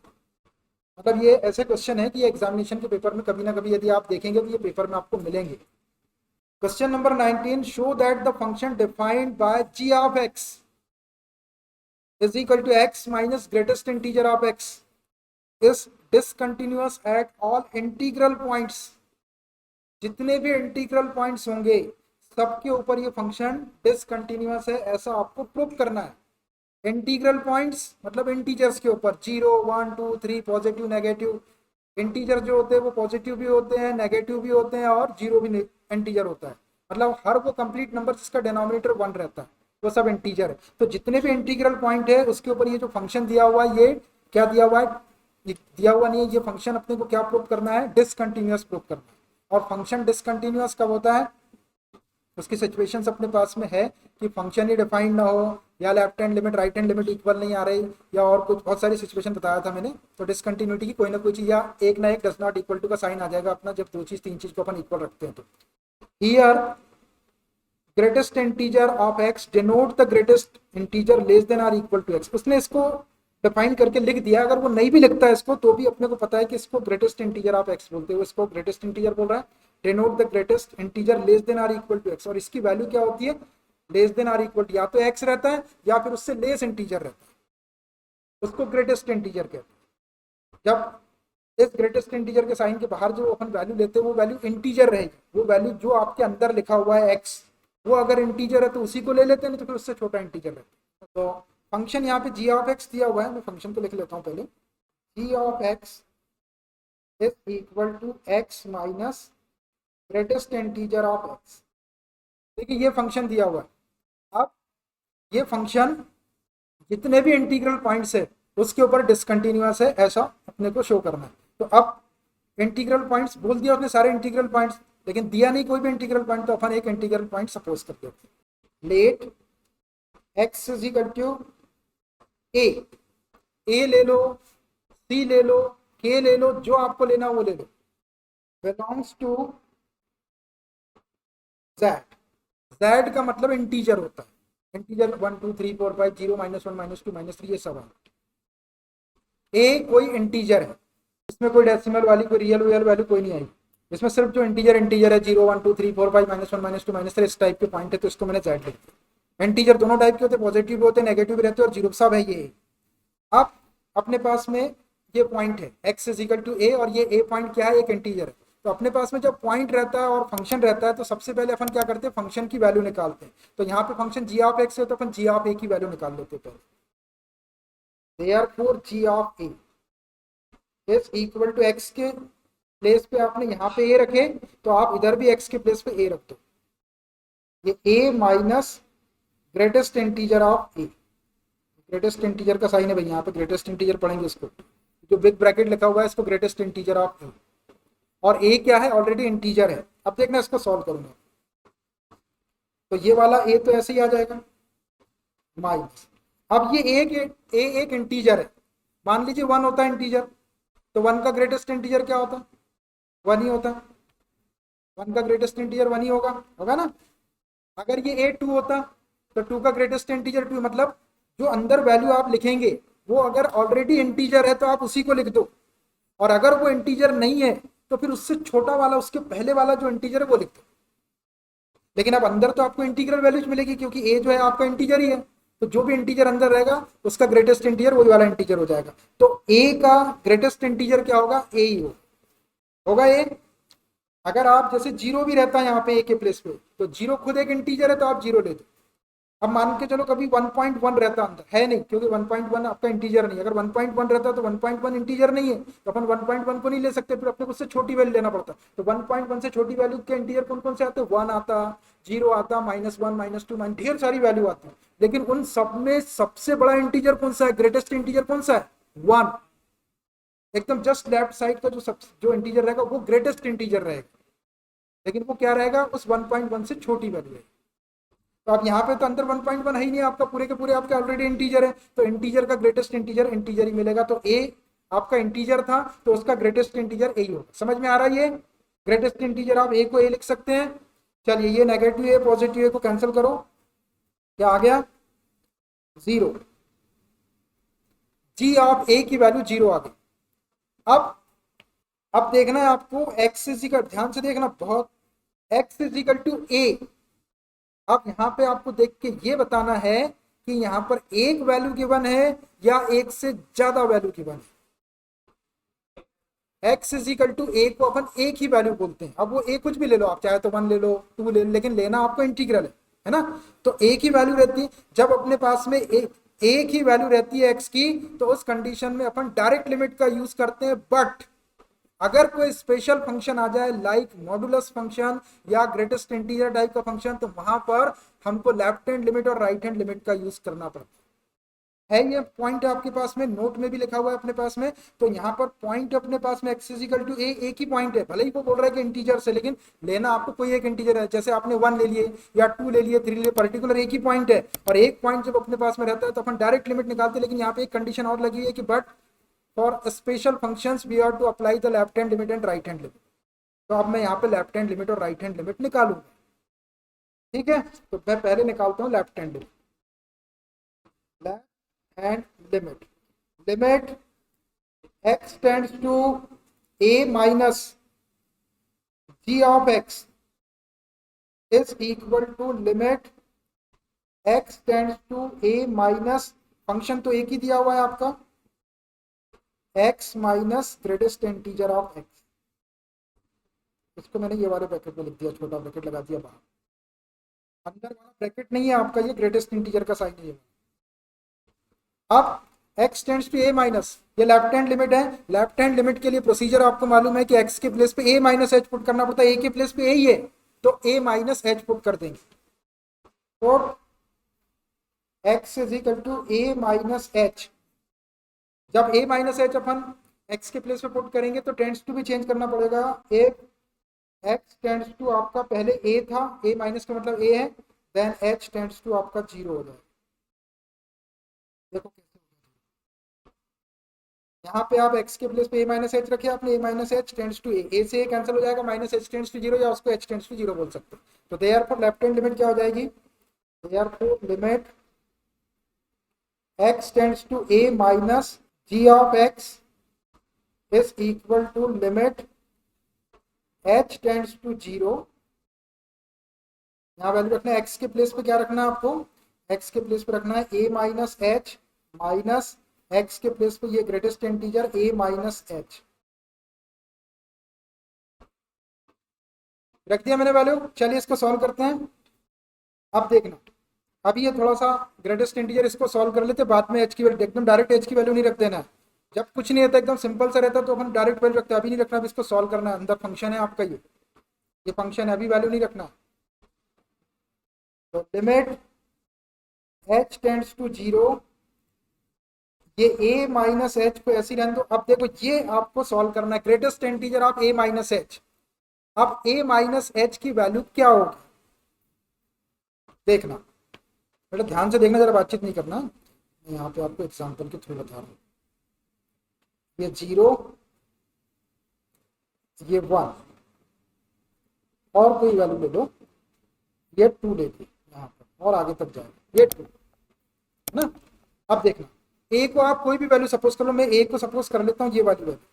मतलब ये ऐसे क्वेश्चन है कि ये एग्जामिनेशन के पेपर में कभी ना कभी यदि आप देखेंगे तो ये पेपर में आपको मिलेंगे। Question number 19, show that the function defined by g of x is equal to x minus greatest integer of x is discontinuous at all integral points. जितने भी इंटीग्रल पॉइंट्स होंगे सबके ऊपर ये फंक्शन डिसकंटिन्यूअस है, ऐसा आपको प्रूव करना है। इंटीग्रल पॉइंट्स मतलब इंटीजर्स के ऊपर 0 1 2 3 पॉजिटिव नेगेटिव। इंटीजर जो होते हैं वो पॉजिटिव भी होते हैं, नेगेटिव भी होते हैं और जीरो भी इंटीजर होता है। मतलब हर वो कंप्लीट नंबर जिसका डिनोमिनेटर 1 रहता है वो सब इंटीजर है। तो जितने भी इंटीग्रल पॉइंट है उसके ऊपर ये जो फंक्शन दिया हुआ है, ये क्या दिया हुआ है, दिया हुआ नहीं है। ये फंक्शन अपने को क्या प्रूव करना है, डिसकंटिन्यूअस प्रूव करना है। और फंक्शन डिसकंटिन्यूअस कब होता है, उसकी सिचुएशंस अपने पास में है कि फंक्शन ही डिफाइंड ना हो, या left hand limit right hand limit equal नहीं आ रही, या और कुछ बहुत सारी सिचुएशन बताया था मैंने। तो डिसकंटिन्यूटी की कोई ना कोई चीज, या एक ना एक डज नॉट इक्वल टू का साइन आ जाएगा अपना, जब दो चीज तीन चीज को अपन इक्वल रखते हैं। तो here greatest integer of x denote the greatest integer less than or equal to x। उसने इसको डिफाइन करके लिख दिया। अगर वो नहीं भी लिखता है इसको तो भी अपने को पता है कि इसको ग्रेटेस्ट इंटीजर ऑफ x बोलते हैं, इसको ग्रेटेस्ट इंटीजर बोल रहा है। Denote the greatest integer less than or equal to x, और इसकी वैल्यू क्या होती है, less than or equal to या तो x रहता है या फिर उससे लेस इंटीजर रहता है, उसको ग्रेटेस्ट इंटीजर कहते हैं। जब इस ग्रेटेस्ट इंटीजर के साइन के बाहर जो अपन वैल्यू लेते हैं वो वैल्यू इंटीजर रहेगी। वो वैल्यू जो आपके अंदर लिखा हुआ है x, वो अगर इंटीजर है तो उसी को ले लेते हैं, नहीं तो फिर उससे छोटा इंटीजर रहता है। तो फंक्शन यहाँ पे g ऑफ x दिया हुआ है, मैं फंक्शन को लिख लेता हूँ पहले। g of x is equal to x minus greatest integer of x। देखिए ये फंक्शन दिया हुआ है। अब ये फंक्शन जितने भी इंटीग्रल पॉइंट्स है उसके ऊपर डिसकंटिन्यूअस है, ऐसा अपने को शो करना है। तो अब इंटीग्रल पॉइंट्स बोल दिया उसने, सारे इंटीग्रल पॉइंट्स, लेकिन दिया नहीं कोई भी इंटीग्रल पॉइंट, तो अपन एक इंटीग्रल पॉइंट सपोज कर देते हैं। Let x is equal to a ले लो, c ले लो, k ले लो, जो आपको लेना वो ले लो, बिलोंग्स टू z। z का मतलब इंटीजर होता है, इंटीजर 1 2 3 4 5 0 -1 -2 -3 ये सब है। a कोई इंटीजर है, इसमें कोई डेसिमल वाली कोई रियल वैल्यू कोई नहीं आई, इसमें सिर्फ जो इंटीजर है 0 1 2 3 4 5 -1 -2 -3 इस टाइप के पॉइंट है, तो इसको मैंने z लिख दिया। इंटीजर दोनों टाइप के होते हैं, पॉजिटिव भी होते हैं नेगेटिव भी रहते हैं, और जीरो सब है ये। अब अपने पास में ये पॉइंट है x is equal to a, और ये a पॉइंट क्या है, एक इंटीजर है। तो अपने पास में जब पॉइंट रहता है और फंक्शन रहता है तो सबसे पहले अपन क्या करते हैं, फंक्शन की वैल्यू निकालते हैं। तो यहाँ पे फंक्शन g ऑफ x है तो अपन g ऑफ a की वैल्यू निकाल लेते हैं पहले। Therefore g of a is equal to x के प्लेस पे आपने यहाँ पे a रखे, तो आप इधर भी x के प्लेस पे a रख दो। ये a minus greatest integer of a, greatest integer का साइन है भाई, यहाँ पे ग्रेटेस्ट इंटीजर पढ़ेंगे इसको, जो बिग ब्रैकेट लिखा हुआ है इसको ग्रेटेस्ट इंटीजर ऑफ a, और a क्या है, ऑलरेडी इंटीजर है। अब देखना इसको सॉल्व करूंगा, तो ये वाला a तो ऐसे ही आ जाएगा माइनस। अब ये एक इंटीजर है, मान लीजिए 1 होता है इंटीजर, तो 1 का ग्रेटेस्ट इंटीजर क्या होता है, 1 ही होता है। 1 का ग्रेटेस्ट इंटीजर 1 ही होगा ना। अगर ये a 2 होता तो 2 का ग्रेटेस्ट इंटीजर 2, मतलब जो अंदर वैल्यू आप लिखेंगे वो अगर ऑलरेडी इंटीजर है तो आप उसी को लिख दो, और अगर वो इंटीजर नहीं है तो फिर उससे छोटा वाला, उसके पहले वाला जो इंटीजर है वो लिख दो। लेकिन अब अंदर तो आपको इंटीग्रल वैल्यूज मिलेगी, क्योंकि a जो है आपका इंटीजर ही है, तो जो भी इंटीजर अंदर रहेगा उसका ग्रेटेस्ट इंटीजर वही वाला इंटीजर हो जाएगा। तो a का ग्रेटेस्ट इंटीजर क्या होगा, a ही होगा a। अगर आप जैसे 0 भी रहता है यहाँ पे a के प्लेस पे, तो 0 खुद एक इंटीजर है तो आप 0 ले दो। अब मान के चलो कभी 1.1 रहता अंदर, है नहीं, क्योंकि 1.1 आपका इंटीजर नहीं है। अगर 1.1 रहता तो 1.1 इंटीजर नहीं है, तो अपन 1.1 को नहीं ले सकते, फिर अपने को उससे छोटी वैल्यू लेना पड़ता। तो 1.1 से छोटी वैल्यू के इंटीजर कौन कौन से आते हैं, 1 आता, 0 आता, -1 -2 ढेर सारी वैल्यू आती है। लेकिन उन सब में सबसे बड़ा इंटीजर कौन सा है, ग्रेटेस्ट इंटीजर कौन सा है, 1। एकदम जस्ट लेफ्ट साइड का जो इंटीजर रहेगा वो ग्रेटेस्ट इंटीजर रहेगा, लेकिन वो क्या रहेगा, उस 1.1 से छोटी वैल्यू है। तो आप यहाँ पे तो अंदर 1.1 है ही नहीं आपका, पूरे के पूरे आपके ऑलरेडी इंटीजर है, तो इंटीजर का ग्रेटेस्ट इंटीजर इंटीजर ही मिलेगा। तो a आपका इंटीजर था तो उसका ग्रेटेस्ट इंटीजर a होगा। समझ में आ रहा है, ये ग्रेटेस्ट इंटीजर आप a को a लिख सकते हैं। चलिए ये नेगेटिव a पॉजिटिव a को कैंसिल करो, क्या आ गया, 0। g ऑफ a की वैल्यू 0 आ गई। अब देखना है आपको x इजिकल, ध्यान से देखना बहुत, x इजिकल टू a। अब यहाँ पे आपको देख के ये बताना है कि यहाँ पर एक वैल्यू गिवन है या एक से ज्यादा वैल्यू गिवन है। x इजिकल टू a को अपन एक ही वैल्यू बोलते हैं। अब वो a कुछ भी ले लो आप, चाहे तो 1 ले लो, 2 ले लो, लेकिन लेना आपको इंटीग्रल है ना। तो एक ही वैल्यू रहती है। जब अपने पास में एक ही वैल्यू रहती है x की, तो उस कंडीशन में अपन डायरेक्ट लिमिट का यूज करते हैं। बट अगर कोई स्पेशल फंक्शन आ जाए लाइक मॉडुलस फंक्शन या ग्रेटेस्ट इंटीजर टाइप का फंक्शन, तो वहां पर हमको लेफ्ट हैंड लिमिट और राइट हैंड लिमिट का यूज करना पड़ता है। ये पॉइंट आपके पास में नोट में भी लिखा हुआ है अपने पास में। तो यहाँ पर पॉइंट अपने पास में एक्स इजिकल टू ए, एक ही पॉइंट है, भले ही वो बोल रहा है कि इंटीजर से, लेकिन लेना आपको कोई एक इंटीजर है। जैसे आपने 1 ले लिए या 2 ले लिए, 3 ले लिए, पर्टिकुलर एक ही पॉइंट है। और एक पॉइंट जब अपने पास में रहता है तो अपन डायरेक्ट लिमिट निकालते हैं। लेकिन यहाँ पे एक कंडीशन और लगी है कि but for special functions we are to apply the left hand limit and right hand limit. तो अब मैं यहाँ पे लेफ्ट हैंड लिमिट और राइट हैंड लिमिट निकालूंगा। ठीक है, तो मैं पहले निकालता हूँ left hand limit. Left hand limit, limit x tends to a minus g of x is equal to limit x tends to a minus, function तो एक ही दिया हुआ है आपका, x minus greatest integer of x। इसको मैंने ये वाले ब्रैकेट में लिख दिया, छोटा ब्रैकेट लगा दिया बाहर, अंदर वाला ब्रैकेट नहीं है आपका, ये ग्रेटेस्ट इंटीजर का साइन है। अब x tends to a minus, ये लेफ्ट हैंड लिमिट है। लेफ्ट हैंड लिमिट के लिए प्रोसीजर आपको मालूम है कि x के प्लेस पे a माइनस एच पुट करना पड़ता है। a के प्लेस पे a ही है तो a माइनस एच पुट कर देंगे। तो x is equal to a minus h. जब a माइनस एच अपन x के प्लेस पे पुट करेंगे तो टेंड्स टू भी चेंज करना पड़ेगा। a x टेंड्स टू आपका पहले a था, a माइनस का मतलब a है, देन h टेंड्स टू आपका 0 हो जाएगा। देखो कैसे, यहाँ पे आप x के प्लेस पे a माइनस एच रखे, आपने a minus h tends to a से a कैंसिल हो जाएगा, माइनस एच टेंड्स टू 0, या उसको h टेंड्स टू 0 बोल सकते हैं। तो देयरफॉर लेफ्ट हैंड लिमिट क्या हो जाएगी, therefore limit x tends to a minus g of x is equal to limit h tends to 0। यहाँ वैल्यू रखना है x के प्लेस पे, क्या रखना है आपको, x के प्लेस पे रखना है a minus h minus x के प्लेस पे ये greatest integer a minus H रख दिया मैंने वैल्यू। चलिए इसको सॉल्व करते हैं। अब देखना, अभी ये थोड़ा सा ग्रेटेस्ट इंटीजर इसको सॉल्व कर लेते, बाद में एच की वैल्यू, एकदम डायरेक्ट एच की वैल्यू नहीं रख देना। जब कुछ नहीं रहता एकदम सिंपल सा रहता तो अपन डायरेक्ट वैल्यू रखते हैं, अभी नहीं रखना, अभी इसको सॉल्व करना है। अंदर फंक्शन है आपका, ये फंक्शन है, अभी वैल्यू नहीं रखना। तो लिमिट h टेंड्स टू 0, ये a माइनस एच को ऐसी रहने दो। अब देखो ये आपको सॉल्व करना है, greatest integer of a minus H. अब a माइनस एच की वैल्यू क्या होगी देखना, बेटा ध्यान से देखना, जरा बातचीत नहीं करना। मैं यहाँ पे आपको एग्जांपल के थ्रू बता रहा हूँ। ये 0, ये 1, और कोई वैल्यू ले लो, ये 2 ले ली यहाँ पर, और आगे तक जाएगा, ये 2 ना। अब देखना, a को आप कोई भी वैल्यू सपोज कर लो, मैं a को सपोज कर लेता हूँ ये वाली वैल्यू,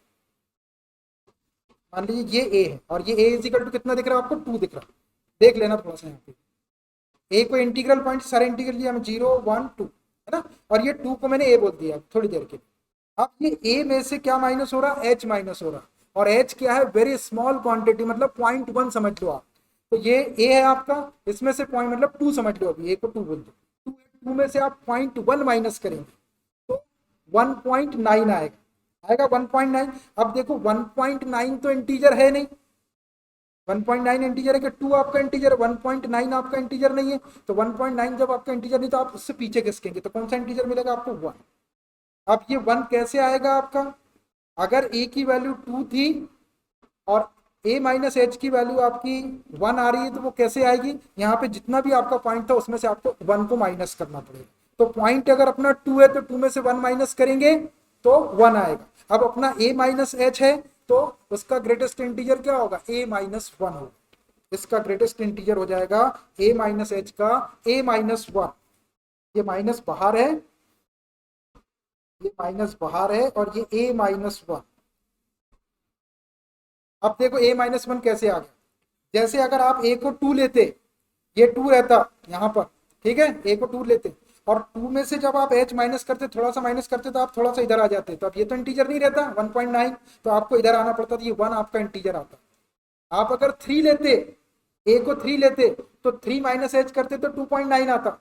मान लीजिए ये a है, और ये a इज इक्वल टू कितना दिख रहा है आपको, 2 दिख रहा है। देख लेना थोड़ा सा यहाँ पे, a को इंटीग्रल पॉइंट सारे इंटीग्रल लिया मैं, 0 1 2 है ना, और ये 2 को मैंने a बोल दिया थोड़ी देर के लिए। अब ये a में से क्या माइनस हो रहा है, h माइनस हो रहा है, और h क्या है, वेरी स्मॉल क्वांटिटी, मतलब 0.1 समझ लो आप। तो ये a है आपका, इसमें से पॉइंट मतलब 2 समझ लो, अभी a को 2 बोल दो, 2 में से आप 0.1 माइनस करेंगे तो 1.9 आएगा 1.9। अब देखो 1.9 तो इंटीजर है नहीं, 1.9 इंटीजर है कि 2 आपका इंटीजर, 1.9 आपका इंटीजर नहीं है। तो 1.9 जब आपका इंटीजर नहीं तो आप उससे पीछे खिसकेंगे तो कौन सा इंटीजर मिलेगा आपको, 1। अब ये 1 कैसे आएगा आपका, अगर a की वैल्यू 2 थी और a माइनस एच की वैल्यू आपकी 1 आ रही है, तो वो कैसे आएगी, यहाँ पे जितना भी आपका पॉइंट था उसमें से आपको 1 को माइनस करना पड़ेगा। तो पॉइंट अगर अपना 2 है तो 2 में से 1 माइनस करेंगे तो 1 आएगा। अब अपना a माइनस एच है तो उसका ग्रेटेस्ट इंटीजर क्या होगा, a माइनस 1 होगा। इसका ग्रेटेस्ट इंटीजर हो जाएगा a माइनस एच का a माइनस 1। ये माइनस बाहर है, ये माइनस बाहर है, और ये a माइनस 1। अब देखो a माइनस वन कैसे आ गया, जैसे अगर आप a को 2 लेते, ये 2 रहता यहाँ पर, ठीक है, a को 2 लेते और 2 में से जब आप h माइनस करते, थोड़ा सा माइनस करते तो आप थोड़ा सा इधर आ जाते, तो अब ये तो इंटीजर नहीं रहता 1.9, तो आपको इधर आना पड़ता, तो ये 1 आपका इंटीजर आता। आप अगर 3 लेते, a को 3 लेते तो 3 माइनस h करते तो 2.9 आता,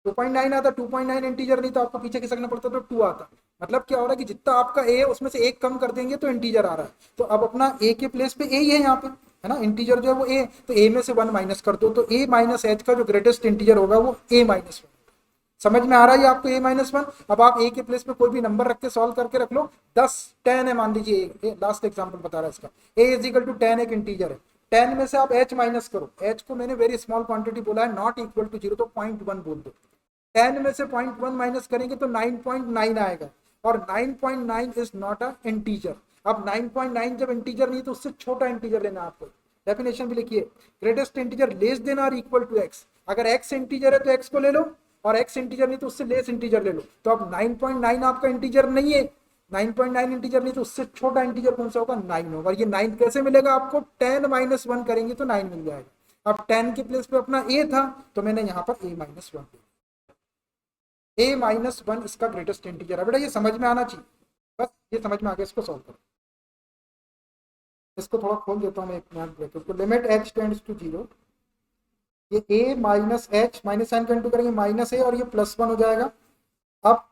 2.9 आता, 2.9 इंटीजर नहीं तो आपको पीछे खिसकना पड़ता तो 2 आता। मतलब क्या हो रहा है कि जितना आपका a है उसमें से एक कम कर देंगे तो इंटीजर आ रहा है, तो अब अपना a के प्लेस पे a ही है यहाँ पे, है ना, इंटीजर जो है वो a, तो a में से 1 माइनस कर दो, तो a माइनस h का जो ग्रेटेस्ट इंटीजर होगा वो a माइनस वन। समझ में आ रहा है आपको a माइनस वन। अब आप a के प्लेस पे कोई भी नंबर रख के सॉल्व करके रख लो, 10 10 है मान लीजिए, लास्ट एग्जांपल बता रहा है इसका, a इज इक्वल टू 10 एक इंटीजर है, 10 में से आप h माइनस करो, h को मैंने वेरी स्मॉल क्वांटिटी बोला है, नॉट इक्वल टू 0, तो 0.1 बोल दो, 10 में से 0.1 माइनस करेंगे तो 9.9 आएगा, और 9.9 इज नॉट अ इंटीजर। अब 9.9 जब इंटीजर नहीं तो उससे छोटा इंटीजर लेना आपको, डेफिनेशन भी लिखिए, ग्रेटेस्ट इंटीजर लेस देन और इक्वल टू एक्स, अगर एक्स इंटीजर है तो एक्स को ले लो, और एक्स इंटीजर नहीं तो उससे लेस इंटीजर ले लो। तो अब 9.9 आपका इंटीजर नहीं है, 9.9 इंटीजर नहीं तो उससे छोटा इंटीजर कौन सा होगा, 9 होगा। ये 9 कैसे मिलेगा आपको, 10 माइनस 1 करेंगे तो 9 मिल जाएगा। अब 10 के प्लेस पे अपना a था तो मैंने यहाँ पर a minus one, a minus one इसका ग्रेटेस्ट इंटीजर है। बेटा ये समझ में आना चाहिए, बस ये समझ में आ गया, इसको सॉल्व करो। इसको थोड़ा खोल देता हूँ मैं एक मिनट ब्रैकेट को, लिमिट h टेंड्स टू 0, ये a minus h minus sign कंटू करेंगे माइनस ए और ये प्लस 1 हो जाएगा। अब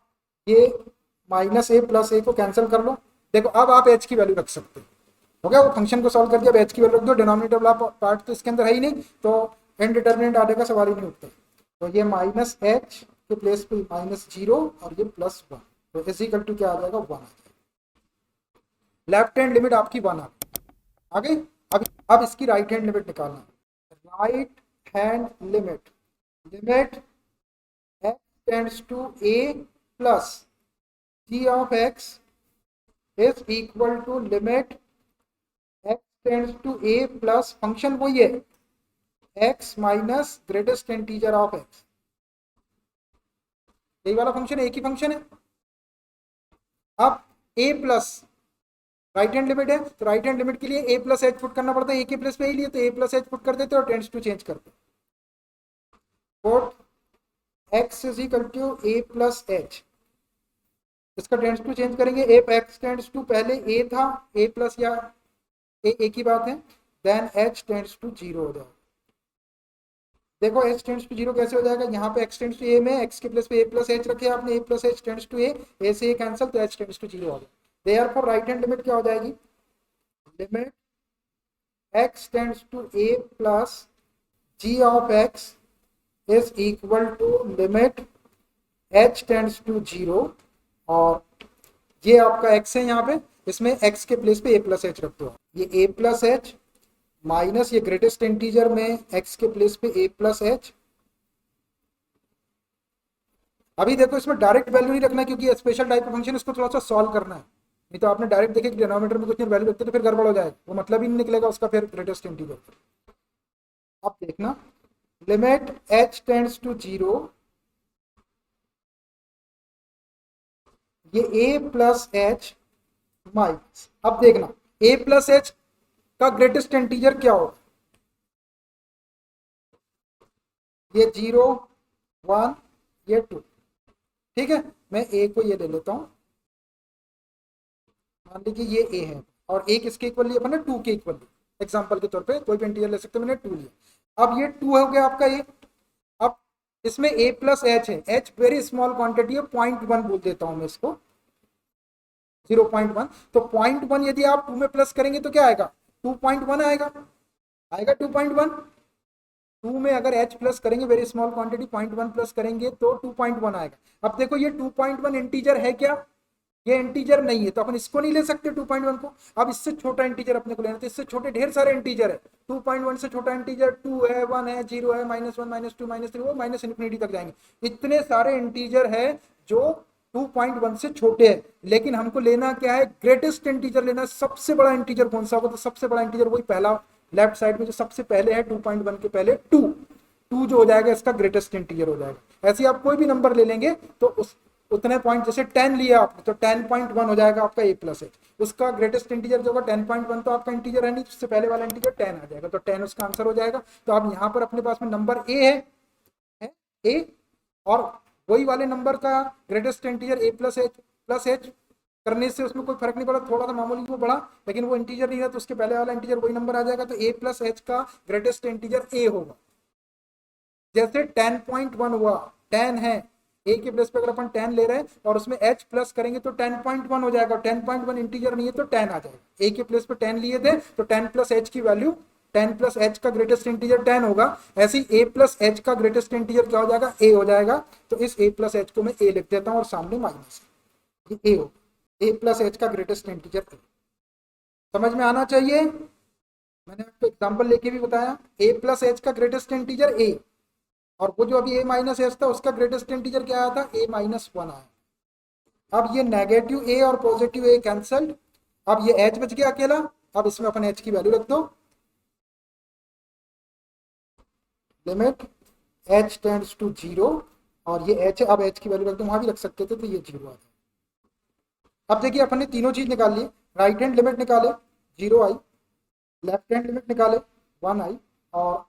ये माइनस ए प्लस ए को कैंसिल कर लो, देखो अब आप h की वैल्यू रख सकते हो गया, वो फंक्शन को सॉल्व कर दिया, अब h की वैल्यू रख दो, डिनोमिनेटर वाला पार्ट तो इसके अंदर है ही नहीं, तो इनडिटर्मिनेट आने का सवाल ही नहीं उठता। तो ये माइनस एच के प्लेस पे माइनस 0 और ये प्लस 1, तो इज इक्वल टू क्या आ जाएगा, 1 आ जाएगा। लेफ्ट हैंड लिमिट आपकी 1 आ गई। अब इसकी राइट हैंड लिमिट निकालना, right hand limit, limit x tends to a plus g of x is equal to limit x tends to a plus function वही है x minus greatest integer of x, यही वाला फंक्शन एक ही फंक्शन है। अब a plus right hand limit है, तो राइट हैंड लिमिट के लिए a प्लस एच पुट करना पड़ता है, a के प्लेस पे ही लिए तो a प्लस एच पुट कर देते और टेंड्स टू चेंज करते, x is equal to a plus h, इसका टेंड्स टू चेंज करेंगे, x टेंड्स टू पहले a था, a प्लस या a एक ही बात है, देन h टेंड्स टू 0 हो जाएगा। देखो h टेंड्स टू 0 कैसे हो जाएगा, यहाँ पे x टेंड्स टू a में x के प्लेस पे a प्लस एच रखे आपने, a plus H tends to a से a कैंसिल, तो h टेंड्स टू 0 आ गया। देयरफॉर राइट हैंड लिमिट क्या हो जाएगी, limit x tends to a plus g of x is equal to limit h tends to 0, और ये आपका x है यहाँ पे, इसमें x के प्लेस पे a प्लस एच रख दो, ये a प्लस एच माइनस ये ग्रेटेस्ट इंटीजर में x के प्लेस पे a प्लस एच। अभी देखो इसमें डायरेक्ट वैल्यू नहीं रखना क्योंकि स्पेशल टाइप का फंक्शन, इसको थोड़ा सा सॉल्व करना है, नहीं तो आपने डायरेक्ट देखे कि डिनोमिनेटर में कुछ नहीं वैल्यू रखते तो फिर गड़बड़ हो जाएगा, वो मतलब ही नहीं निकलेगा उसका फिर ग्रेटेस्ट इंटीजर। अब देखना लिमिट h टेंड्स टू 0, ये a प्लस एच माइनस, अब देखना a प्लस एच का ग्रेटेस्ट इंटीजर क्या होगा, ये 0 1 ये 2, ठीक है, मैं a को ये ले लेता हूं, मान लीजिए ये a है और a किसके इक्वल लिया अपने 2 के इक्वल, एग्जांपल के तौर पे कोई भी इंटीजर ले सकते मैंने 2 लिया। अब ये 2 हो गया आपका ये, अब इसमें a प्लस एच है, h वेरी स्मॉल क्वांटिटी है, 0.1 बोल देता हूं मैं इसको, 0.1, तो 0.1 यदि आप 2 में प्लस करेंगे तो क्या आएगा, 2.1 आएगा, आएगा 2.1। 2 में अगर h प्लस करेंगे वेरी स्मॉल क्वांटिटी 0.1 प्लस करेंगे तो 2.1 आएगा। अब देखो ये 2.1 इंटीजर है क्या, ये इंटीजर नहीं है, तो अपन इसको नहीं ले सकते 2.1 को। अब इससे छोटा इंटीजर अपने को लेना, तो इससे छोटे ढेर सारे इंटीजर है, 2.1 से छोटा इंटीजर 2 है, 1 है, 0 है, -1 -2 -3 वो माइनस इन्फिनिटी तक जाएंगे, इतने सारे इंटीजर है जो 2.1 से छोटे हैं, लेकिन हमको लेना क्या है, ग्रेटेस्ट इंटीजर लेना है। सबसे बड़ा इंटीजर कौन सा होगा, तो सबसे बड़ा इंटीजर वही पहला लेफ्ट साइड में जो सबसे पहले है, 2.1 के पहले 2 जो हो जाएगा इसका ग्रेटेस्ट इंटीजर हो जाएगा। ऐसे आप कोई भी नंबर ले लेंगे तो उस उतने पॉइंट, जैसे 10 लिया आपने तो 10.1 हो जाएगा आपका a प्लस एच, उसका ग्रेटेस्ट इंटीजर जो होगा 10.1 तो आपका इंटीजर है नहीं, उससे पहले वाला इंटीजर 10 आ जाएगा, तो 10 उसका आंसर हो जाएगा। तो अब यहाँ पर अपने पास में नंबर a है a, और वही वाले नंबर का greatest integer a plus H करने से उसमें कोई फर्क नहीं पड़ा, थोड़ा सा मामूली वो बढ़ा, लेकिन वो इंटीजर नहीं है तो उसके पहले वाला इंटीजर वही नंबर आ जाएगा, तो a प्लस एच का ग्रेटेस्ट इंटीजर a होगा। जैसे 10.1 हुआ, 10 है, a के प्लेस पे अगर अपन 10 ले रहे हैं और उसमें h प्लस करेंगे तो 10.1 हो जाएगा, 10.1 इंटीजर नहीं है तो 10 आ जाएगा। a के प्लेस पे 10 लिए थे तो 10 प्लस h की वैल्यू, 10 प्लस h का ग्रेटेस्ट इंटीजर 10 होगा, ऐसे ही a प्लस h का ग्रेटेस्ट इंटीजर क्या हो जाएगा, a हो जाएगा। तो इस a प्लस h को मैं a लिख देता हूँ और सामने माइनस, ये a हो, a प्लस h का ग्रेटेस्ट इंटीजर a। समझ में आना चाहिए, मैंने आपको एग्जाम्पल लेके भी बताया, a प्लस h का ग्रेटेस्ट इंटीजर a, और वो जो अभी a माइनस एच था उसका ग्रेटेस्ट इंटीजर क्या आया था, a माइनस 1 आया। अब ये नेगेटिव a और पॉजिटिव a कैंसल्ड, अब ये h बच गया अकेला, अब इसमें अपन h की वैल्यू रख दो, लिमिट h टेंड्स टू 0, और ये h है, अब h की वैल्यू रख दो, वहां भी रख सकते थे तो ये 0 आ जाए। अब देखिए अपन ने तीनों चीज निकाल ली, राइट हैंड लिमिट निकाले 0 आई, लेफ्ट हैंड लिमिट निकाले 1 आई, और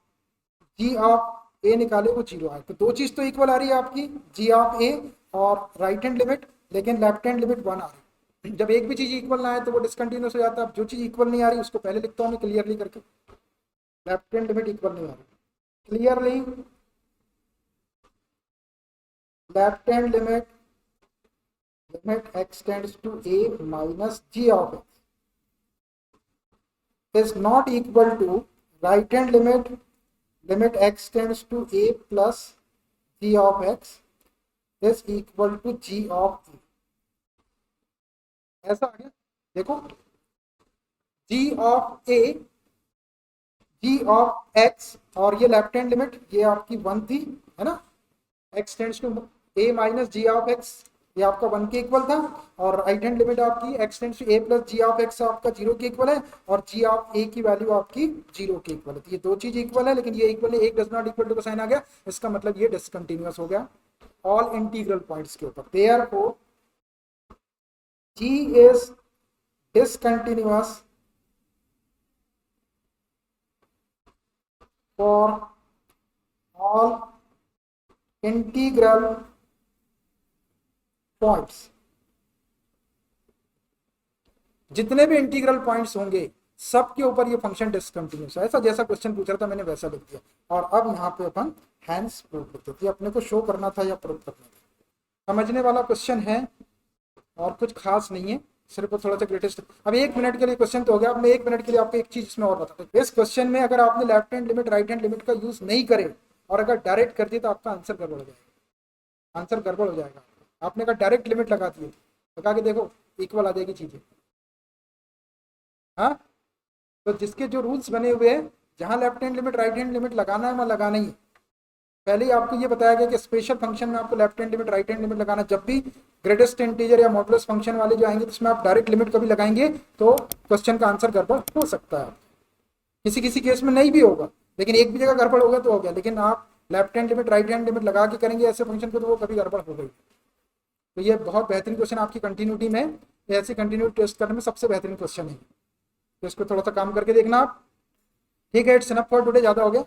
जी ऑफ ए निकाले वो 0 आए, तो दो चीज तो इक्वल आ रही है आपकी, जी ऑफ ए और राइट हैंड लिमिट, लेकिन लेफ्ट हैंड लिमिट 1 आ रही है। जब एक भी चीज इक्वल ना आए तो वो डिसकंटिन्यूस हो जाता है। अब जो चीज इक्वल नहीं आ रही उसको पहले लिखता हूँ मैं क्लियरली करके, लेफ्ट हैंड लिमिट इक्वल नहीं आ रही, clearly left hand limit x tends to a minus g of x is not equal to right hand limit x tends to a plus g of x is equal to g of a। ऐसा आ गया, देखो g of a, g of x, और ये लेफ्ट हैंड लिमिट ये आपकी 1 थी, है ना, x tends to a minus g of x, ये आपका 1 के इक्वल था, और राइट हैंड लिमिट आपकी x tends to a plus g of x आपका 0 के इक्वल है, और g ऑफ a की वैल्यू आपकी 0 के इक्वल है। तो ये दो चीज इक्वल है, लेकिन ये इक्वल है, एक डज नॉट इक्वल टू का साइन आ गया, इसका मतलब ये डिसकंटिन्यूअस हो गया ऑल इंटीग्रल पॉइंट्स के ऊपर। Therefore g is discontinuous for all integral points, जितने भी इंटीग्रल पॉइंट्स होंगे सबके ऊपर ये फंक्शन डिसकंटिन्यूअस है। ऐसा जैसा क्वेश्चन पूछ रहा था मैंने वैसा लिख दिया, और अब यहाँ पे अपन हैंस प्रूव लिख देते, अपने को शो करना था या प्रूव करना था। समझने वाला क्वेश्चन है और कुछ खास नहीं है, सिर्फ थोड़ा सा ग्रेटेस्ट। अब 1 मिनट के लिए क्वेश्चन तो हो गया, अब मैं 1 मिनट के लिए आपको एक चीज इसमें और बताता हूँ। इस क्वेश्चन में अगर आपने left hand limit right hand limit का यूज नहीं करे और अगर डायरेक्ट कर दिया तो आपका आंसर गड़बड़ हो जाएगा, आंसर गड़बड़ हो जाएगा। आपने कहा डायरेक्ट लिमिट लगा दी, लगा के देखो इक्वल आ जाएगी चीजें, हाँ। तो जिसके जो रूल्स बने हुए हैं, जहां left hand limit right hand limit लगाना है वहां लगाना ही है। पहले ही आपको ये बताया गया कि स्पेशल फंक्शन में आपको left hand limit right hand limit लगाना, जब भी ग्रेटेस्ट इंटीजर या मॉडुलस फंक्शन वाले जो आएंगे तो उसमें आप डायरेक्ट लिमिट कभी लगाएंगे तो क्वेश्चन का आंसर गड़बड़ हो सकता है। किसी किसी केस में नहीं भी होगा, लेकिन एक भी जगह गड़बड़ होगा तो हो गया, लेकिन आप left hand limit right hand limit लगा के करेंगे ऐसे फंक्शन को तो वो कभी गड़बड़ हो गई। तो ये बहुत बेहतरीन क्वेश्चन आपकी कंटिन्यूटी में, ऐसे कंटिन्यूटी टेस्ट करने में सबसे बेहतरीन क्वेश्चन है, तो इसको थोड़ा सा काम करके देखना आप। ठीक है, इट्स इनफ फॉर टुडे, ज़्यादा हो गया।